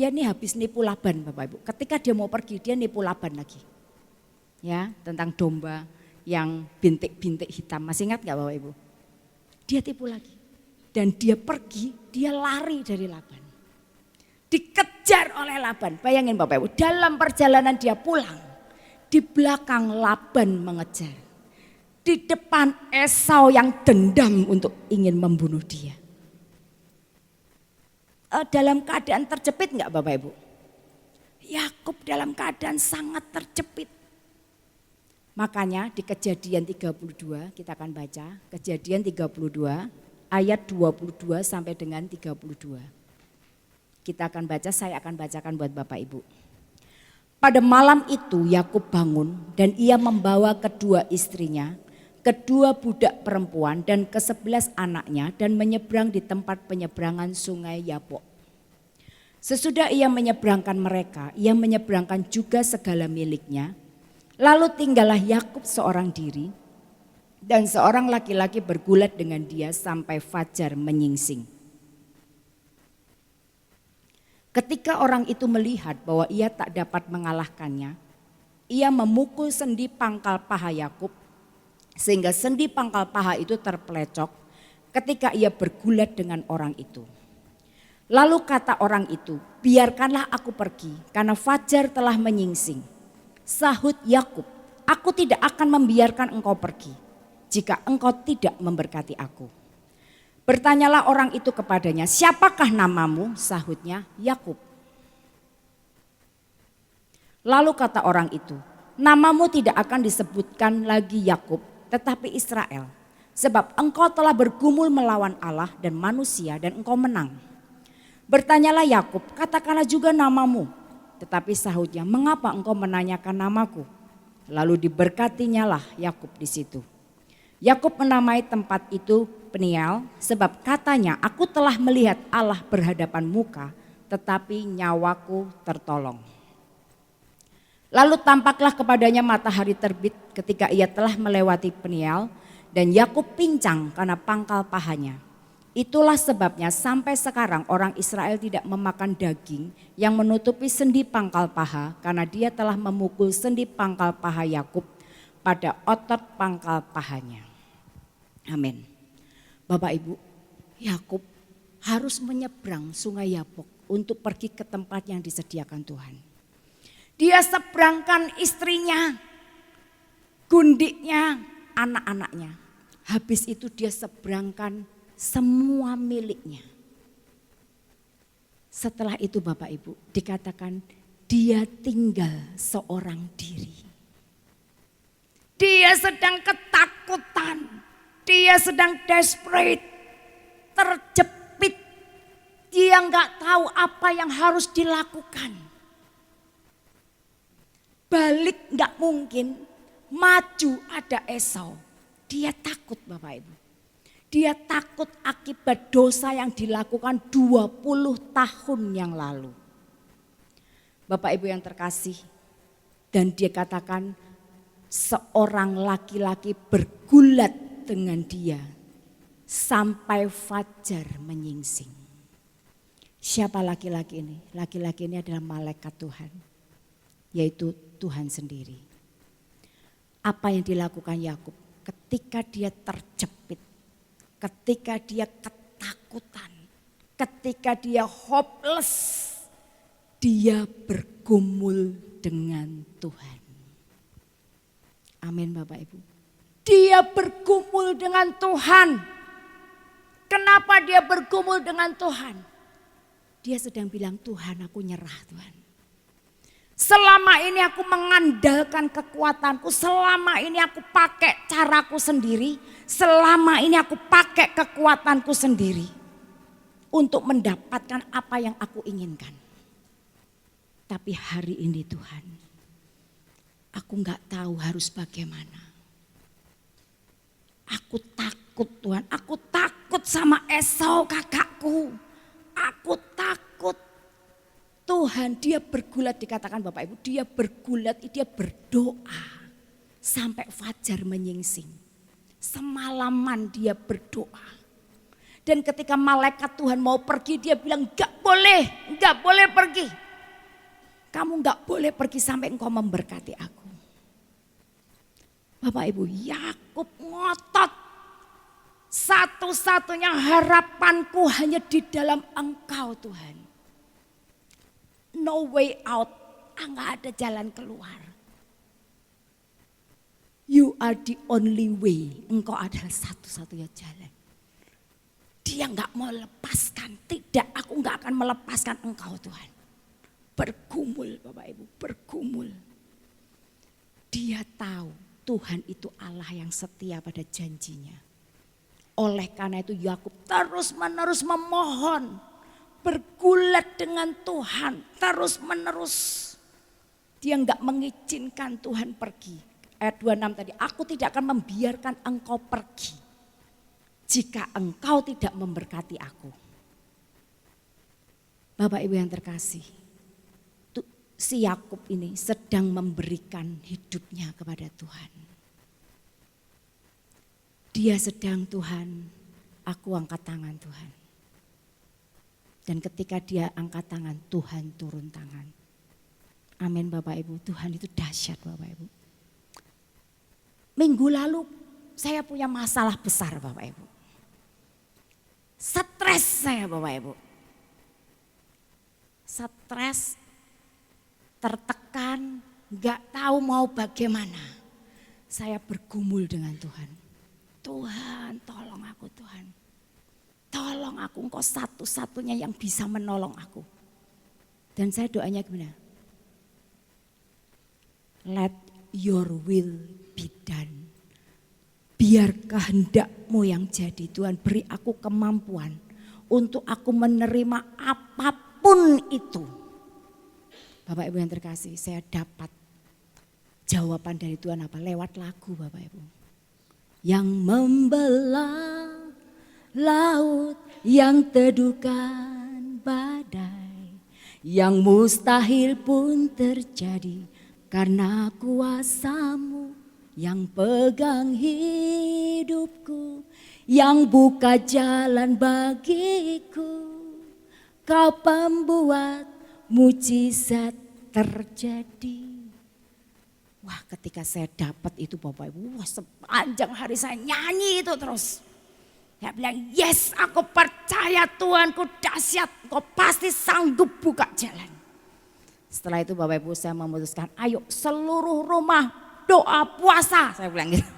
nih habis nipu Laban, Bapak Ibu. Ketika dia mau pergi dia nipu Laban lagi. Ya, tentang domba yang bintik-bintik hitam. Masih ingat gak Bapak Ibu? Dia tipu lagi. Dan dia pergi, dia lari dari Laban. Dikejar oleh Laban. Bayangin Bapak Ibu, dalam perjalanan dia pulang. Di belakang Laban mengejar. Di depan Esau yang dendam untuk ingin membunuh dia. Dalam keadaan terjepit enggak Bapak Ibu? Yakub dalam keadaan sangat terjepit. Makanya di Kejadian 32 kita akan baca. Kejadian 32 ayat 22 sampai dengan 32. Kita akan baca, saya akan bacakan buat Bapak Ibu. Pada malam itu Yakub bangun dan ia membawa kedua istrinya, kedua budak perempuan dan ke-11 anaknya dan menyeberang di tempat penyeberangan sungai Yabok. Sesudah ia menyeberangkan mereka, ia menyeberangkan juga segala miliknya. Lalu tinggallah Yakub seorang diri dan seorang laki-laki bergulat dengan dia sampai fajar menyingsing. Ketika orang itu melihat bahwa ia tak dapat mengalahkannya, ia memukul sendi pangkal paha Yakub sehingga sendi pangkal paha itu terpelecok ketika ia bergulat dengan orang itu. Lalu kata orang itu, biarkanlah aku pergi karena fajar telah menyingsing. Sahut Yakub, aku tidak akan membiarkan engkau pergi jika engkau tidak memberkati aku. Bertanyalah orang itu kepadanya, siapakah namamu? Sahutnya, Yakub. Lalu kata orang itu, namamu tidak akan disebutkan lagi Yakub, tetapi Israel. Sebab engkau telah bergumul melawan Allah dan manusia dan engkau menang. Bertanyalah Yakub, katakanlah juga namamu. Tetapi sahutnya, mengapa engkau menanyakan namaku? Lalu diberkatinyalah Yakub di situ. Yakub menamai tempat itu Peniel, sebab katanya, aku telah melihat Allah berhadapan muka, tetapi nyawaku tertolong. Lalu tampaklah kepadanya matahari terbit ketika ia telah melewati Peniel, dan Yakub pincang karena pangkal pahanya. Itulah sebabnya sampai sekarang orang Israel tidak memakan daging yang menutupi sendi pangkal paha, karena dia telah memukul sendi pangkal paha Yakub pada otot pangkal pahanya. Amin. Bapak Ibu, Yakub harus menyeberang sungai Yabok untuk pergi ke tempat yang disediakan Tuhan. Dia seberangkan istrinya, gundiknya, anak-anaknya. Habis itu dia seberangkan semua miliknya. Setelah itu Bapak Ibu dikatakan dia tinggal seorang diri. Dia sedang ketakutan. Dia sedang desperate, terjepit. Dia nggak tahu apa yang harus dilakukan. Balik nggak mungkin, maju ada Esau. Dia takut Bapak Ibu. Dia takut akibat dosa yang dilakukan 20 tahun yang lalu. Bapak Ibu yang terkasih, dan dia katakan seorang laki-laki bergulat dengan dia sampai fajar menyingsing. Siapa laki-laki ini? Laki-laki ini adalah malaikat Tuhan, yaitu Tuhan sendiri. Apa yang dilakukan Yakub ketika dia terjepit, ketika dia ketakutan, ketika dia hopeless, dia bergumul dengan Tuhan. Amin Bapak Ibu. Dia bergumul dengan Tuhan. Kenapa dia bergumul dengan Tuhan? Dia sedang bilang, Tuhan aku nyerah Tuhan. Selama ini aku mengandalkan kekuatanku, selama ini aku pakai caraku sendiri, selama ini aku pakai kekuatanku sendiri untuk mendapatkan apa yang aku inginkan. Tapi hari ini Tuhan, aku gak tahu harus bagaimana. Aku takut Tuhan, aku takut sama Esau kakakku. Aku takut. Tuhan dia bergulat, dikatakan Bapak Ibu, dia bergulat, dia berdoa sampai fajar menyingsing. Semalaman dia berdoa. Dan ketika malaikat Tuhan mau pergi, dia bilang enggak boleh pergi. Kamu enggak boleh pergi sampai engkau memberkati aku. Bapak Ibu, Yakub ngotot. Satu-satunya harapanku hanya di dalam Engkau Tuhan. No way out, enggak ada jalan keluar. You are the only way, Engkau adalah satu-satunya jalan. Dia enggak mau lepaskan, tidak, aku enggak akan melepaskan Engkau Tuhan. Bergumul Bapak Ibu, bergumul. Dia tahu Tuhan itu Allah yang setia pada janjinya. Oleh karena itu Yakub terus-menerus memohon, bergulat dengan Tuhan terus-menerus. Dia enggak mengizinkan Tuhan pergi. Ayat 26 tadi, aku tidak akan membiarkan engkau pergi jika engkau tidak memberkati aku. Bapak Ibu yang terkasih, si Yakub ini sedang memberikan hidupnya kepada Tuhan. Dia sedang, Tuhan, aku angkat tangan Tuhan. Dan ketika dia angkat tangan, Tuhan turun tangan. Amin Bapak Ibu, Tuhan itu dahsyat Bapak Ibu. Minggu lalu saya punya masalah besar Bapak Ibu. Stres saya Bapak Ibu. Stres, tertekan, gak tahu mau bagaimana. Saya bergumul dengan Tuhan. Tuhan tolong aku Tuhan. Tolong aku, engkau satu-satunya yang bisa menolong aku. Dan saya doanya gimana? Let your will be done. Biar kehendakmu yang jadi Tuhan, beri aku kemampuan untuk aku menerima apapun itu. Bapak Ibu yang terkasih, saya dapat jawaban dari Tuhan apa? Lewat lagu Bapak Ibu. Yang membelah laut, yang teduhkan badai, yang mustahil pun terjadi karena kuasa-Mu yang pegang hidupku, yang buka jalan bagiku. Kau pembuat mujizat terjadi. Wah, ketika saya dapat itu Bapak Ibu, wah, sepanjang hari saya nyanyi itu terus. Saya bilang, yes, aku percaya Tuhanku dahsyat, Kau pasti sanggup buka jalan. Setelah itu Bapak Ibu saya memutuskan, ayo seluruh rumah doa puasa, saya bilang gitu.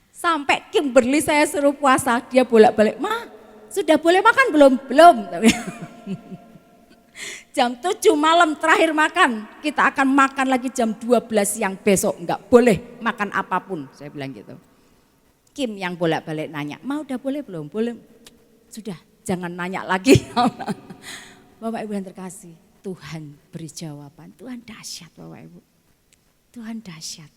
Sampai Kimberly saya suruh puasa, dia bolak-balik, Ma, sudah boleh makan belum? Belum. Jam 7 malam terakhir makan, kita akan makan lagi jam 12 siang besok, enggak boleh makan apapun, saya bilang gitu. Kim yang bolak-balik nanya, Ma udah boleh belum? Boleh. Sudah, jangan nanya lagi. Bapak Ibu yang terkasih, Tuhan beri jawaban, Tuhan dahsyat Bapak Ibu. Tuhan dahsyat.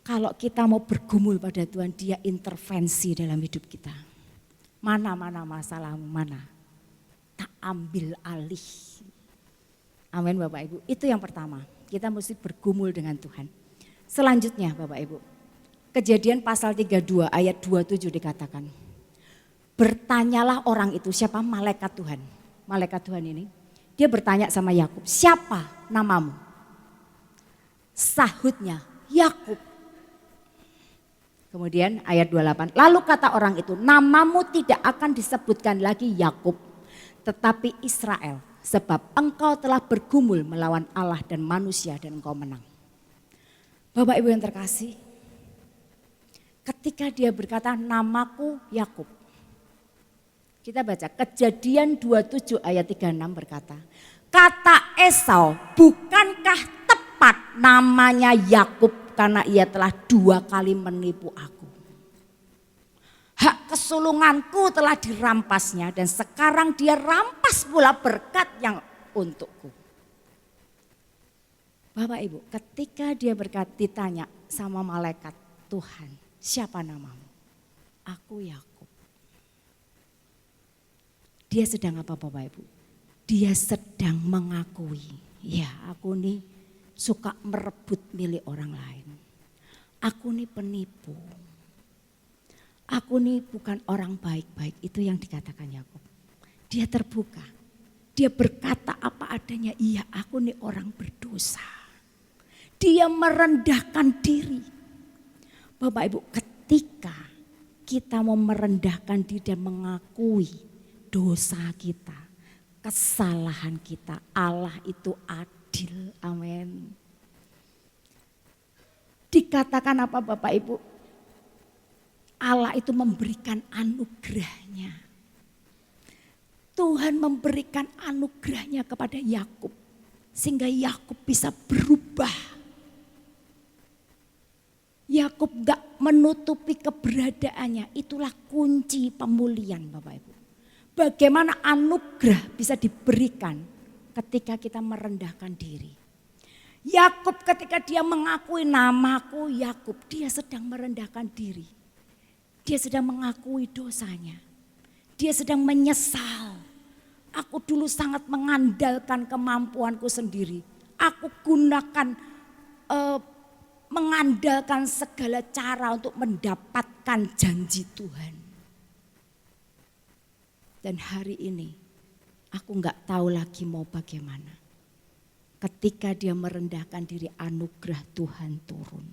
Kalau kita mau bergumul pada Tuhan, Dia intervensi dalam hidup kita. Mana-mana masalahmu, mana? Tak ambil alih. Amin Bapak Ibu. Itu yang pertama. Kita mesti bergumul dengan Tuhan. Selanjutnya Bapak Ibu. Kejadian pasal 32 ayat 27 dikatakan. Bertanyalah orang itu, siapa? Malaikat Tuhan. Malaikat Tuhan ini. Dia bertanya sama Yakub, siapa namamu? Sahutnya, Yakub. Kemudian ayat 28. Lalu kata orang itu, namamu tidak akan disebutkan lagi Yakub, tetapi Israel. Sebab engkau telah bergumul melawan Allah dan manusia dan engkau menang. Bapak Ibu yang terkasih, ketika dia berkata namaku Yakub. Kita baca Kejadian 27 ayat 36 berkata, kata Esau, bukankah tepat namanya Yakub karena ia telah 2 kali menipu aku. Hak kesulunganku telah dirampasnya dan sekarang dia rampas pula berkat yang untukku. Bapak Ibu, ketika dia ditanya sama malaikat Tuhan, siapa namamu? Aku Yakub. Dia sedang apa Bapak Ibu? dia sedang mengakui, ya aku nih suka merebut milik orang lain. Aku nih penipu. Aku nih bukan orang baik-baik, itu yang dikatakan Yakub. Dia terbuka, dia berkata apa adanya, iya aku nih orang berdosa. Dia merendahkan diri. Bapak Ibu, ketika kita mau merendahkan diri dan mengakui dosa kita, kesalahan kita, Allah itu adil, amin. Dikatakan apa Bapak Ibu? Allah itu memberikan anugerahnya. Tuhan memberikan anugerahnya kepada Yakub sehingga Yakub bisa berubah. Yakub gak menutupi keberadaannya, itulah kunci pemulihan Bapak Ibu. Bagaimana anugerah bisa diberikan ketika kita merendahkan diri. Yakub ketika dia mengakui namaku Yakub, dia sedang merendahkan diri. Dia sedang mengakui dosanya. Dia sedang menyesal. Aku dulu sangat mengandalkan kemampuanku sendiri. Aku gunakan mengandalkan segala cara untuk mendapatkan janji Tuhan. Dan hari ini aku gak tahu lagi mau bagaimana. Ketika dia merendahkan diri, anugerah Tuhan turun.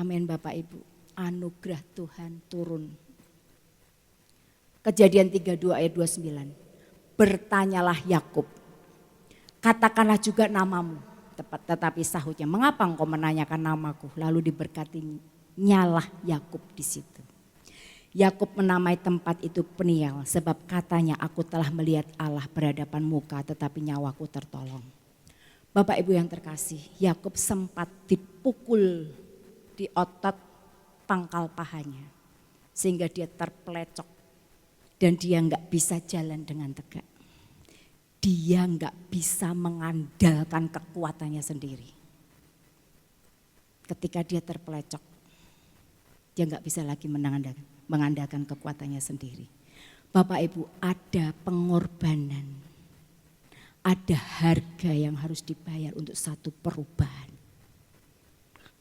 Amin Bapak Ibu. Anugerah Tuhan turun. Kejadian 32 ayat 29. Bertanyalah Yakub, katakanlah juga namamu. Tetapi sahutnya, mengapa engkau menanyakan namaku? Lalu diberkati nyalah Yakub di situ. Yakub menamai tempat itu Peniel, sebab katanya aku telah melihat Allah berhadapan muka, tetapi nyawaku tertolong. Bapak Ibu yang terkasih, Yakub sempat dipukul di otot pangkal pahanya sehingga dia terpelecok dan dia nggak bisa jalan dengan tegak. Dia nggak bisa mengandalkan kekuatannya sendiri. Ketika dia terpelecok, dia nggak bisa lagi mengandalkan kekuatannya sendiri. Bapak Ibu, ada pengorbanan, ada harga yang harus dibayar untuk satu perubahan.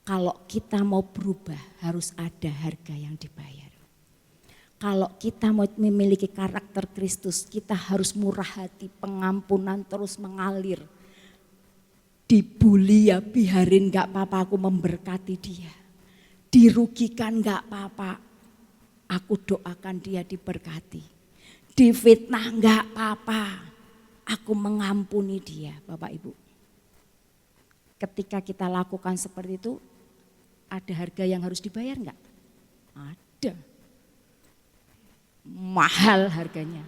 Kalau kita mau berubah harus ada harga yang dibayar. Kalau kita mau memiliki karakter Kristus, kita harus murah hati, pengampunan terus mengalir. Dibully ya biarin, gak apa-apa, aku memberkati dia. Dirugikan gak apa-apa, aku doakan dia diberkati. Difitnah gak apa-apa, aku mengampuni dia. Bapak Ibu, ketika kita lakukan seperti itu, ada harga yang harus dibayar enggak? Ada. Mahal harganya.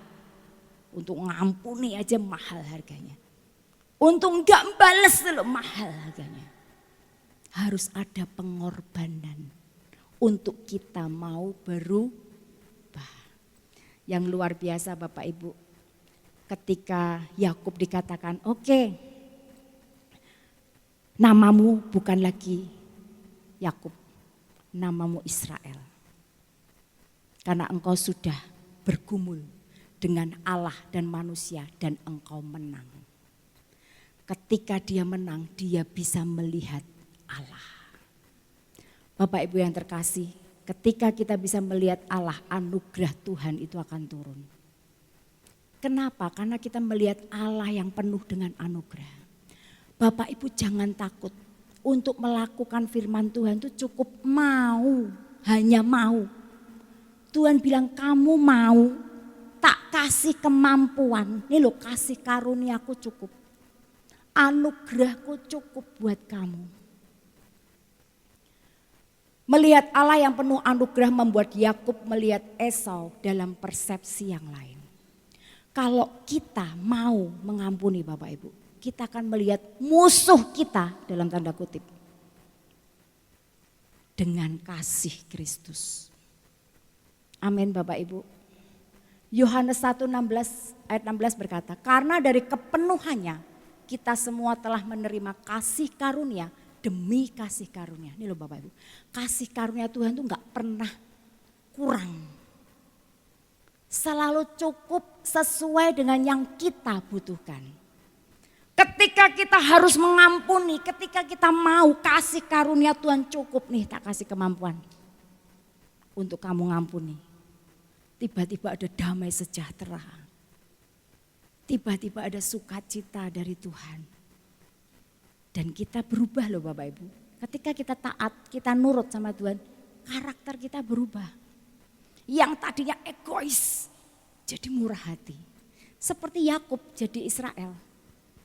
Untuk ngampuni aja mahal harganya. Untuk enggak balas loh mahal harganya. Harus ada pengorbanan untuk kita mau berubah. Yang luar biasa Bapak Ibu. Ketika Yakub dikatakan, oke, namamu bukan lagi Yakub, namamu Israel. Karena engkau sudah bergumul dengan Allah dan manusia dan engkau menang. Ketika dia menang, dia bisa melihat Allah. Bapak Ibu yang terkasih, ketika kita bisa melihat Allah, anugerah Tuhan itu akan turun. Kenapa? Karena kita melihat Allah yang penuh dengan anugerah. Bapak Ibu jangan takut. Untuk melakukan firman Tuhan itu cukup mau, hanya mau. Tuhan bilang kamu mau, tak kasih kemampuan. Ini loh kasih karuniaku cukup. Anugerahku cukup buat kamu. Melihat Allah yang penuh anugerah membuat Yakub melihat Esau dalam persepsi yang lain. Kalau kita mau mengampuni Bapak Ibu, kita akan melihat musuh kita dalam tanda kutip dengan kasih Kristus. Amin Bapak Ibu. Yohanes 1:16 ayat 16 berkata, karena dari kepenuhannya kita semua telah menerima kasih karunia demi kasih karunia. Ini loh Bapak Ibu, kasih karunia Tuhan itu gak pernah kurang. selalu cukup sesuai dengan yang kita butuhkan. Ketika kita harus mengampuni, ketika kita mau kasih karunia Tuhan cukup nih, tak kasih kemampuan untuk kamu ngampuni. Tiba-tiba ada damai sejahtera. Tiba-tiba ada sukacita dari Tuhan. Dan kita berubah loh Bapak Ibu. Ketika kita taat, kita nurut sama Tuhan, karakter kita berubah. Yang tadinya egois jadi murah hati. Seperti Yakub jadi Israel.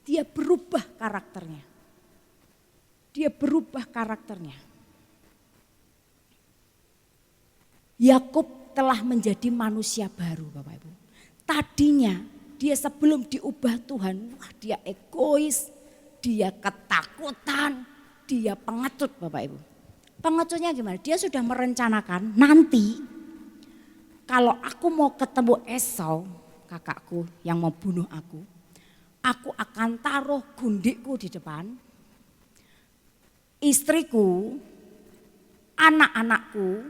Dia berubah karakternya. Dia berubah karakternya. Yakub telah menjadi manusia baru Bapak Ibu. Tadinya dia sebelum diubah Tuhan, wah dia egois, dia ketakutan, dia pengecut Bapak Ibu. Pengecutnya gimana? Dia sudah merencanakan nanti kalau aku mau ketemu Esau, kakakku yang mau bunuh aku akan taruh gundikku di depan, istriku, anak-anakku,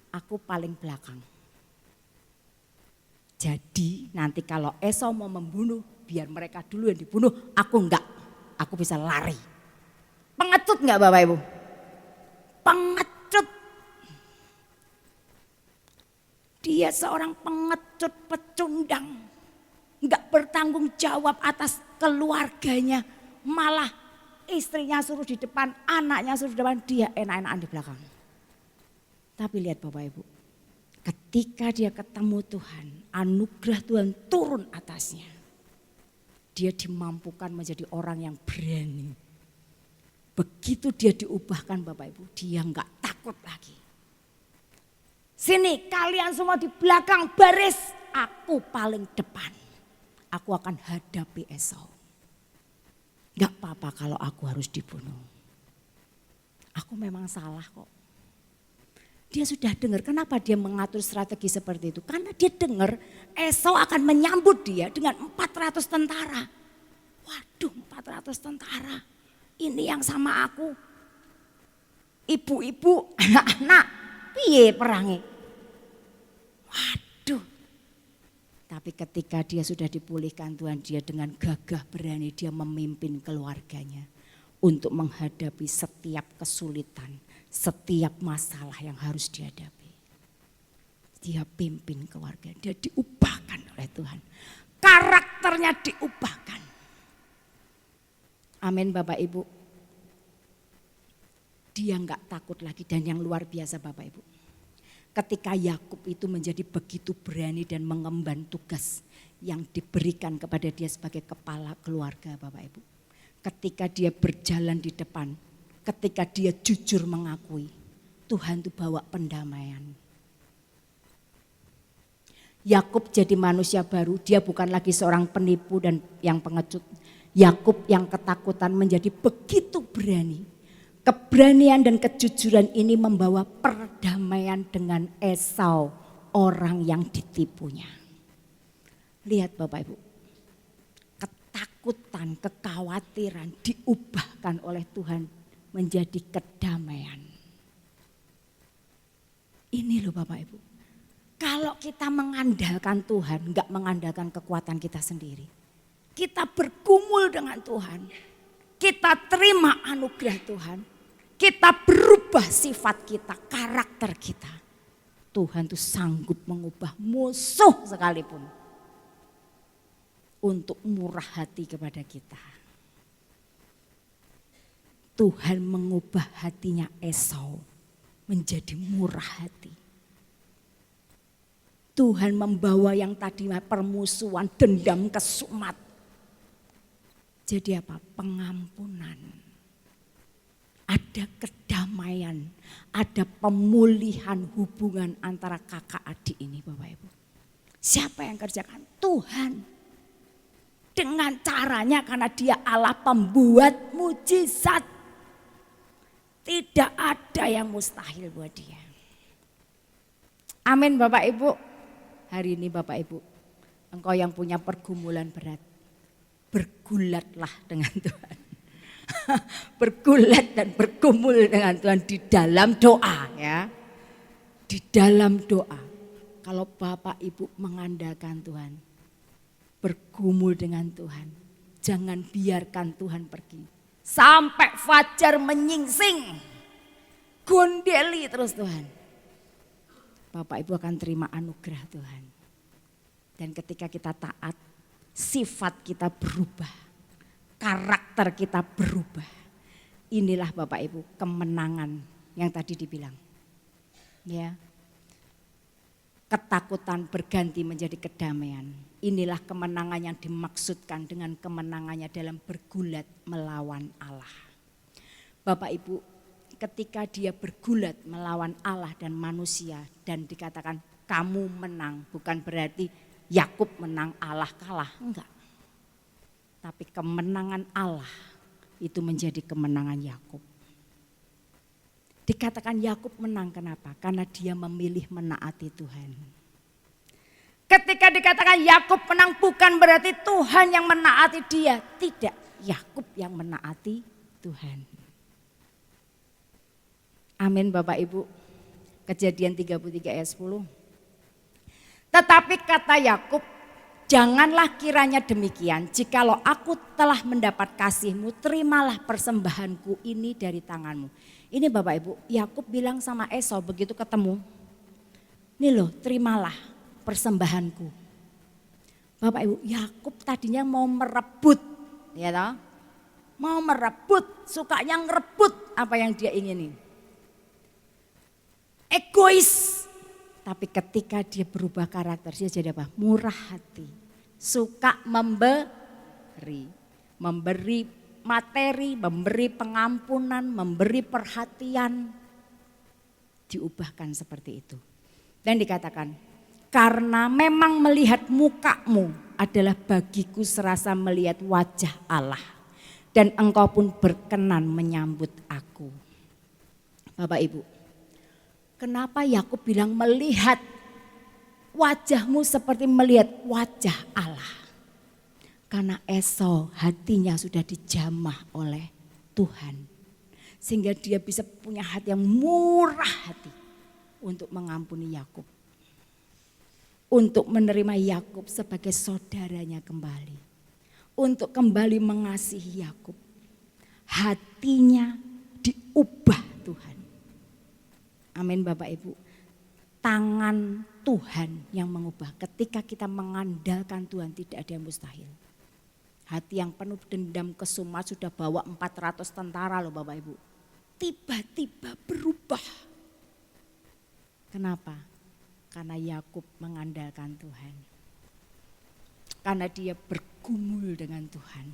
aku paling belakang. Jadi nanti kalau Esau mau membunuh, biar mereka dulu yang dibunuh, aku enggak, aku bisa lari. Pengecut enggak Bapak Ibu? Pengecut. Dia seorang pengecut pecundang. Enggak bertanggung jawab atas keluarganya. Malah istrinya suruh di depan, anaknya suruh di depan, dia enak-enakan di belakang. Tapi lihat Bapak Ibu, ketika dia ketemu Tuhan, anugerah Tuhan turun atasnya. Dia dimampukan menjadi orang yang berani. Begitu dia diubahkan Bapak Ibu, dia enggak takut lagi. Sini kalian semua di belakang baris, aku paling depan. Aku akan hadapi Esau. Gak apa-apa kalau aku harus dibunuh. Aku memang salah kok. Dia sudah dengar kenapa dia mengatur strategi seperti itu. Karena dia dengar Esau akan menyambut dia dengan 400 tentara. Waduh 400 tentara. Ini yang sama aku. Ibu-ibu, anak-anak, piye perangi. Waduh. Tapi ketika dia sudah dipulihkan Tuhan, dia dengan gagah berani dia memimpin keluarganya untuk menghadapi setiap kesulitan, setiap masalah yang harus dihadapi. Dia pimpin keluarga, dia diubahkan oleh Tuhan. Karakternya diubahkan. Amin Bapak Ibu. Dia enggak takut lagi dan yang luar biasa Bapak Ibu. Ketika Yakub itu menjadi begitu berani dan mengemban tugas yang diberikan kepada dia sebagai kepala keluarga Bapak Ibu. Ketika dia berjalan di depan, ketika dia jujur mengakui, Tuhan itu bawa pendamaian. Yakub jadi manusia baru, dia bukan lagi seorang penipu dan yang pengecut. Yakub yang ketakutan menjadi begitu berani. Keberanian dan kejujuran ini membawa perdamaian dengan Esau, orang yang ditipunya. Lihat Bapak Ibu, ketakutan, kekhawatiran diubahkan oleh Tuhan menjadi kedamaian. Ini loh Bapak Ibu, kalau kita mengandalkan Tuhan, enggak mengandalkan kekuatan kita sendiri. Kita bergumul dengan Tuhan, kita terima anugerah Tuhan. Kita berubah sifat kita, karakter kita. Tuhan tuh sanggup mengubah musuh sekalipun. Untuk murah hati kepada kita. Tuhan mengubah hatinya Esau menjadi murah hati. Tuhan membawa yang tadinya permusuhan, dendam, kesumat. Jadi apa? Pengampunan. Ada kedamaian, ada pemulihan hubungan antara kakak adik ini Bapak Ibu. Siapa yang kerjakan? Tuhan. Dengan caranya karena dia Allah pembuat mujizat. Tidak ada yang mustahil buat dia. Amin Bapak Ibu. Hari ini Bapak Ibu, engkau yang punya pergumulan berat, bergulatlah dengan Tuhan. Bergulat dan bergumul dengan Tuhan di dalam doa ya. Di dalam doa. kalau Bapak Ibu mengandalkan Tuhan, bergumul dengan Tuhan, jangan biarkan Tuhan pergi. Sampai fajar menyingsing, gondeli terus Tuhan. Bapak Ibu akan terima anugerah Tuhan. Dan ketika kita taat, sifat kita berubah, karakter kita berubah. Inilah Bapak Ibu kemenangan yang tadi dibilang. Ya. Ketakutan berganti menjadi kedamaian. Inilah kemenangan yang dimaksudkan dengan kemenangannya dalam bergulat melawan Allah. Bapak Ibu, ketika dia bergulat melawan Allah dan manusia dan dikatakan kamu menang, bukan berarti Yakub menang Allah kalah, enggak. Tapi kemenangan Allah itu menjadi kemenangan Yakub. Dikatakan Yakub menang, kenapa? Karena dia memilih menaati Tuhan. Ketika dikatakan Yakub menang bukan berarti Tuhan yang menaati dia. Tidak, Yakub yang menaati Tuhan. Amin Bapak Ibu. Kejadian 33 ayat 10. Tetapi kata Yakub, janganlah kiranya demikian. Jikalau aku telah mendapat kasihmu, terimalah persembahanku ini dari tanganmu. Ini Bapak Ibu, Yakub bilang sama Esau begitu ketemu. Nih loh, terimalah persembahanku. Bapak Ibu, Yakub tadinya mau merebut, ya toh? Mau merebut, sukanya ngerebut apa yang dia inginin. Egois. Tapi ketika dia berubah karakter, dia jadi apa? Murah hati. Suka memberi materi, memberi pengampunan, memberi perhatian. Diubahkan seperti itu. Dan dikatakan, karena memang melihat mukamu adalah bagiku serasa melihat wajah Allah. Dan engkau pun berkenan menyambut aku. Bapak Ibu, kenapa Yakub bilang melihat wajahmu seperti melihat wajah Allah? Karena Esau hatinya sudah dijamah oleh Tuhan. Sehingga dia bisa punya hati yang murah hati untuk mengampuni Yakub. Untuk menerima Yakub sebagai saudaranya kembali. Untuk kembali mengasihi Yakub. Hatinya diubah Tuhan. Amin Bapak Ibu. Tangan Tuhan yang mengubah. Ketika kita mengandalkan Tuhan tidak ada yang mustahil. Hati yang penuh dendam kesuma sudah bawa 400 tentara loh Bapak Ibu. Tiba-tiba berubah. Kenapa? Karena Yakub mengandalkan Tuhan. Karena dia bergumul dengan Tuhan.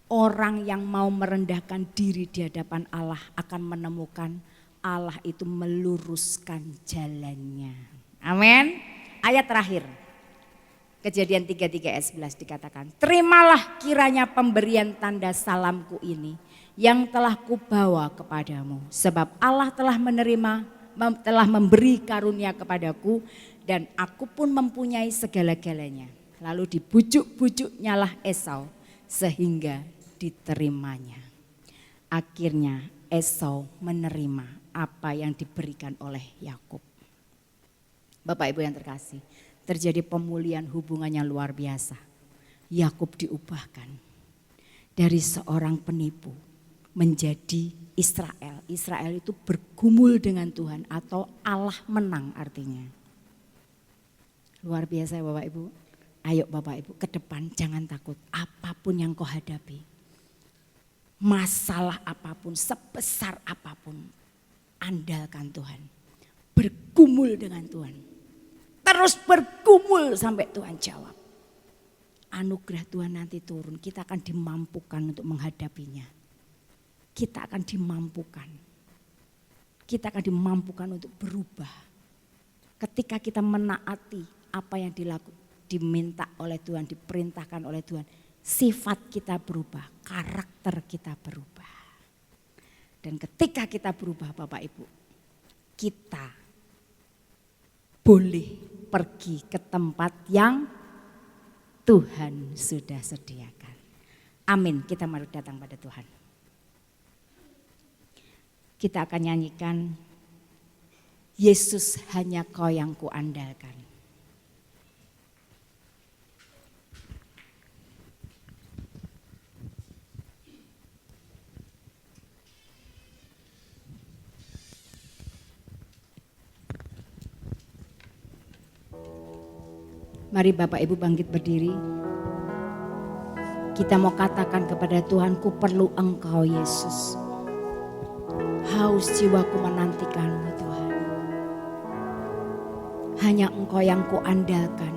Orang yang mau merendahkan diri di hadapan Allah akan menemukan Allah itu meluruskan jalannya. Amin. Ayat terakhir. Kejadian 33 ayat 11 dikatakan, terimalah kiranya pemberian tanda salamku ini yang telah kubawa kepadamu. Sebab Allah telah memberi karunia kepadaku dan aku pun mempunyai segala-galanya. Lalu dibujuk-bujuknya lah Esau sehingga diterimanya. Akhirnya Esau menerima apa yang diberikan oleh Yakub. Bapak Ibu yang terkasih, terjadi pemulihan hubungan yang luar biasa. Yakub diubahkan dari seorang penipu menjadi Israel. Israel itu bergumul dengan Tuhan atau Allah menang artinya. Luar biasa ya Bapak Ibu. Ayo Bapak Ibu ke depan jangan takut apapun yang kau hadapi. Masalah apapun, sebesar apapun, andalkan Tuhan. Bergumul dengan Tuhan. Terus bergumul sampai Tuhan jawab. Anugerah Tuhan nanti turun, kita akan dimampukan untuk menghadapinya. Kita akan dimampukan. Kita akan dimampukan untuk berubah. Ketika kita menaati apa yang diminta oleh Tuhan, diperintahkan oleh Tuhan. Sifat kita berubah, karakter kita berubah. Dan ketika kita berubah Bapak Ibu, kita boleh pergi ke tempat yang Tuhan sudah sediakan. Amin, kita mari datang pada Tuhan. Kita akan nyanyikan Yesus hanya Kau yang kuandalkan. Mari Bapak Ibu bangkit berdiri. Kita mau katakan kepada Tuhan, ku perlu Engkau Yesus. Haus jiwaku menantikan-Mu Tuhan. Hanya Engkau yang kuandalkan.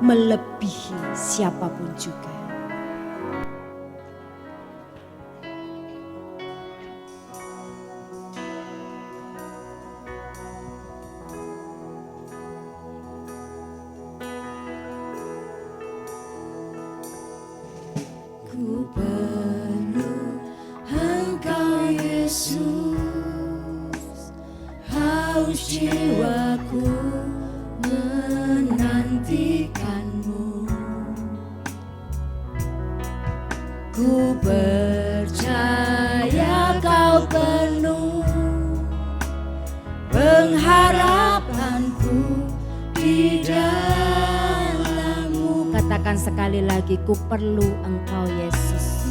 Melebihi siapapun juga. Ku perlu Engkau Yesus, haus jiwaku menantikan-Mu. Ku percaya Kau penuh pengharapanku di dalam-Mu. Katakan sekali lagi, ku perlu Engkau Yesus.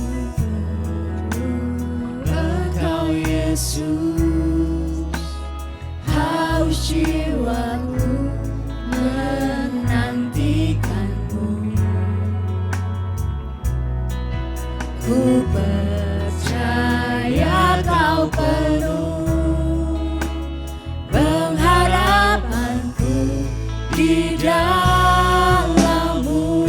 Engkau Yesus, haus jiwaku menantikan-Mu. Ku percaya Kau penuh pengharapanku di dalam-Mu.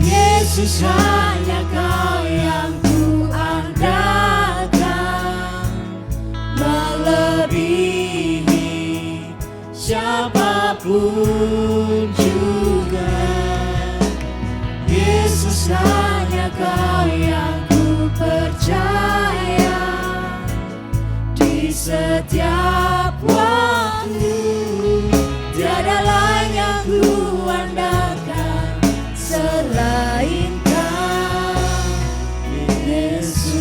Yesus, hanya Kau yang ku andalkan, melebihi siapapun juga. Yesus, hanya Kau yang ku percaya di setiap waktu. Tiada lain yang ku andalkan selain Kau, Yesus.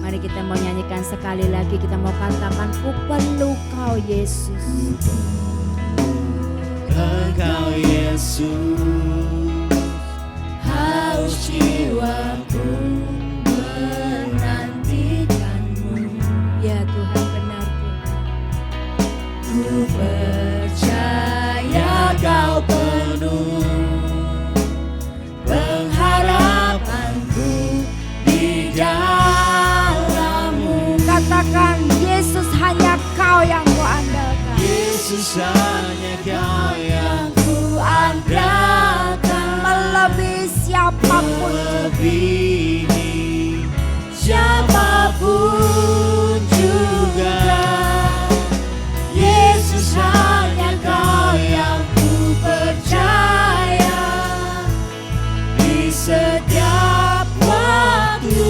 Mari kita mau nyanyikan sekali lagi, kita mau katakan, ku perlu Kau Yesus. Engkau Yesus, haus jiwaku menantikan-Mu. Ya Tuhan, benar Tuhan. Ku percaya Kau penuh pengharapanku di dalam-Mu. Katakan, Yesus hanya Kau yang kuandalkan. Yesus, hanya Kau yang ku andalkan, Melebihi siapapun. melebihi siapapun juga. Yesus, hanya Kau yang ku percaya di setiap waktu.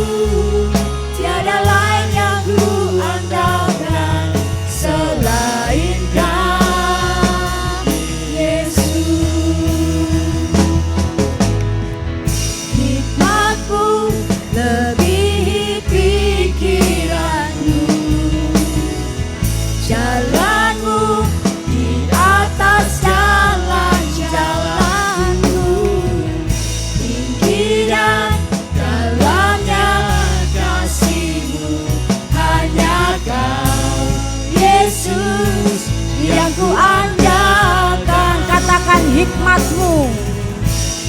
Tiada lain yang ku andalkan selain Kau, Yesus. Hikmat-Mu lebihi pikiran-Mu, jalan-Mu di atas jalan-jalan-Mu. Tinggi dan dalamnya kasih-Mu, hanya Kau, Yesus, yang ku andalkan. Katakan, hikmat-Mu.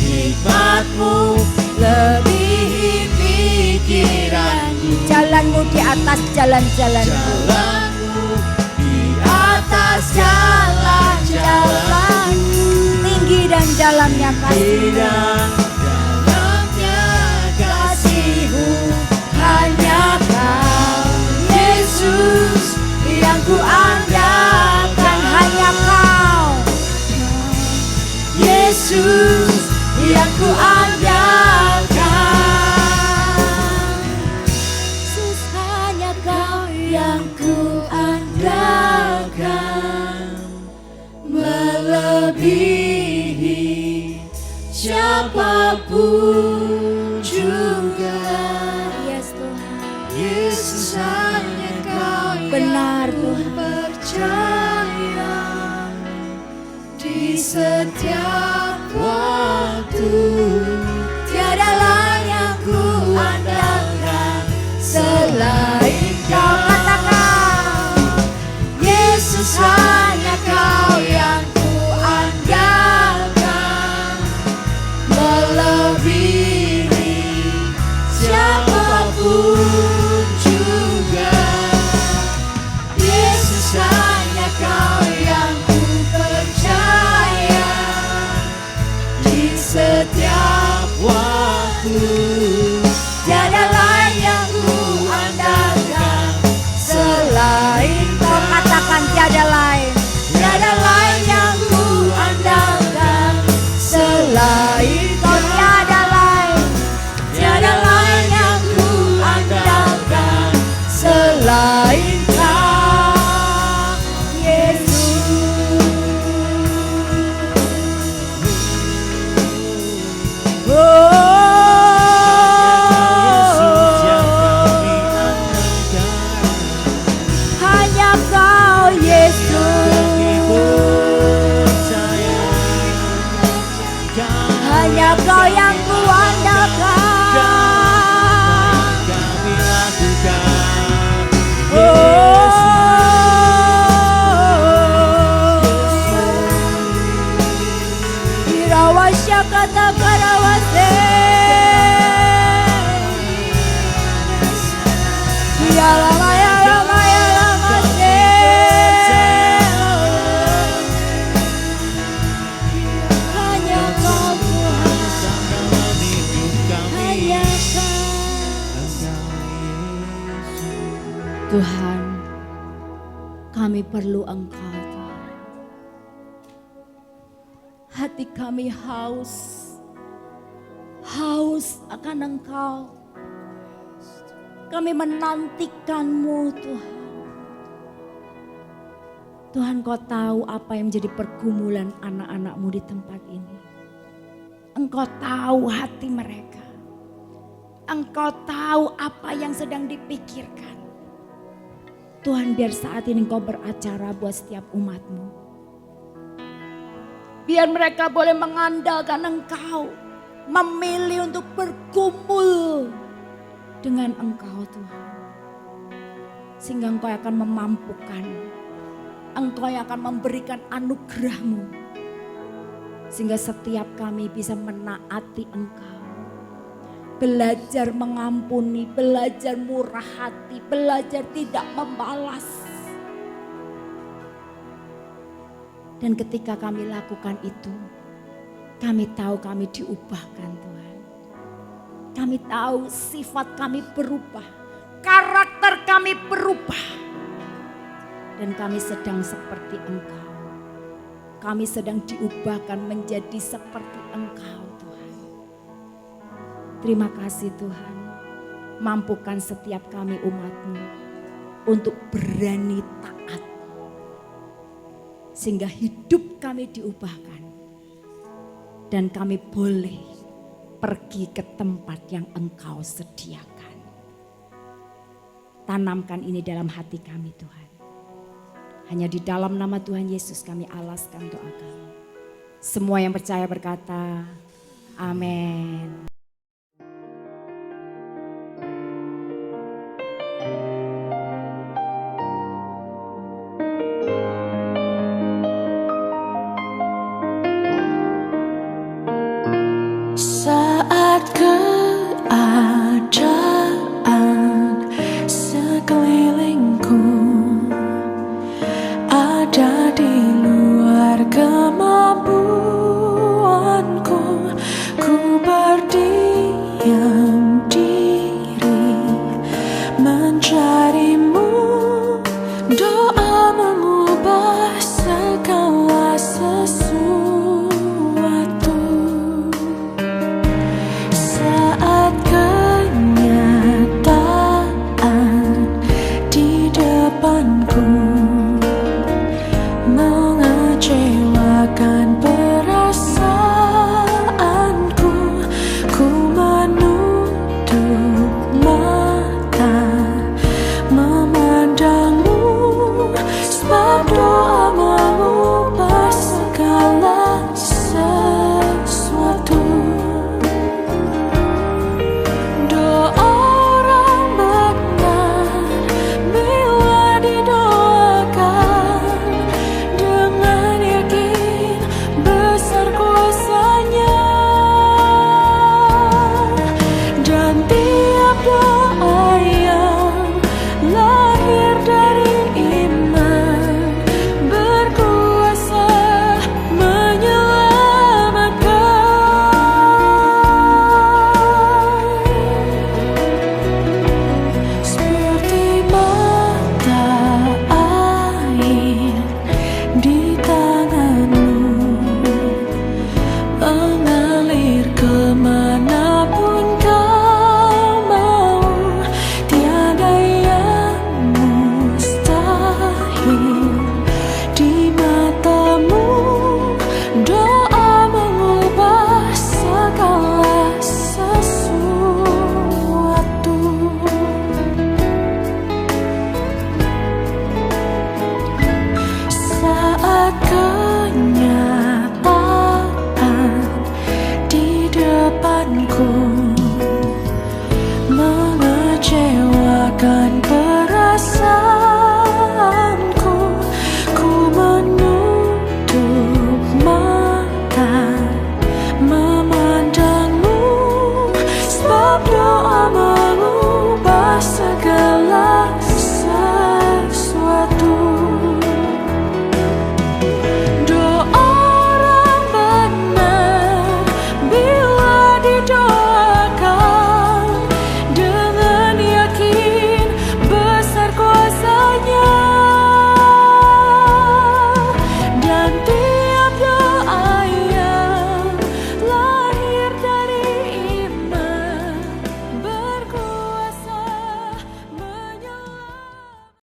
Hikmat-Mu lebihi pikiran-Mu, Jalan-Mu di atas jalan-jalan-Mu. jalan-Mu di atas jalan-jalan-Mu. Tinggi dan dalamnya kasih. Dan dalamnya kasih-Mu, hanya Kau, Yesus, yang ku andalkan. Hanya Kau. Yesus, yang ku andalkan. Yesus, hanya Kau yang ku andalkan, melebihi siapapun juga. Yes Tuhan. hanya Kau Benar yang ku Tuhan. percaya di setiap waktu. Tiada lain yang ku andalkan selain Kau. Katakan, Yesus hanya Kau yang ku andalkan, melebihi siapapun juga. Yesus hanya Kau yang ku percaya di setiap waktu. Tiada lain yang ku andalkan selain Kau. Katakan, tiada lain. Tiada lain yang ku andalkan selain Kau. Tiada lain. Tiada lain yang ku andalkan selain Kau, Yesus. Hanya Kau, Yesus. Hanya Kau yang ku andalkan. Irawasya kata karawase, ya lama ya lama ya lama se. Hanya Kau Tuhan, hanya Kau. Tuhan, kami perlu Engkau Tuhan. Hati kami haus akan Engkau. Kami menantikan-Mu Tuhan. Tuhan, Kau tahu apa yang menjadi pergumulan anak-anak-Mu di tempat ini. Engkau tahu hati mereka. Engkau tahu apa yang sedang dipikirkan. Tuhan, biar saat ini Engkau beracara buat setiap umat-Mu. Biar mereka boleh mengandalkan Engkau. Memilih untuk bergumul dengan Engkau Tuhan. Sehingga Engkau akan memampukan. Engkau yang akan memberikan anugerah-Mu. Sehingga setiap kami bisa menaati Engkau. Belajar mengampuni, belajar murah hati, belajar tidak membalas. Dan ketika kami lakukan itu, kami tahu kami diubahkan Tuhan. Kami tahu sifat kami berubah, karakter kami berubah. Dan kami sedang seperti Engkau. Kami sedang diubahkan menjadi seperti Engkau Tuhan. Terima kasih Tuhan. Mampukan setiap kami umat-Mu untuk berani taat. Sehingga hidup kami diubahkan. Dan kami boleh pergi ke tempat yang Engkau sediakan. Tanamkan ini dalam hati kami Tuhan. Hanya di dalam nama Tuhan Yesus kami alaskan doa kami. Semua yang percaya berkata, amin. Saat keadaan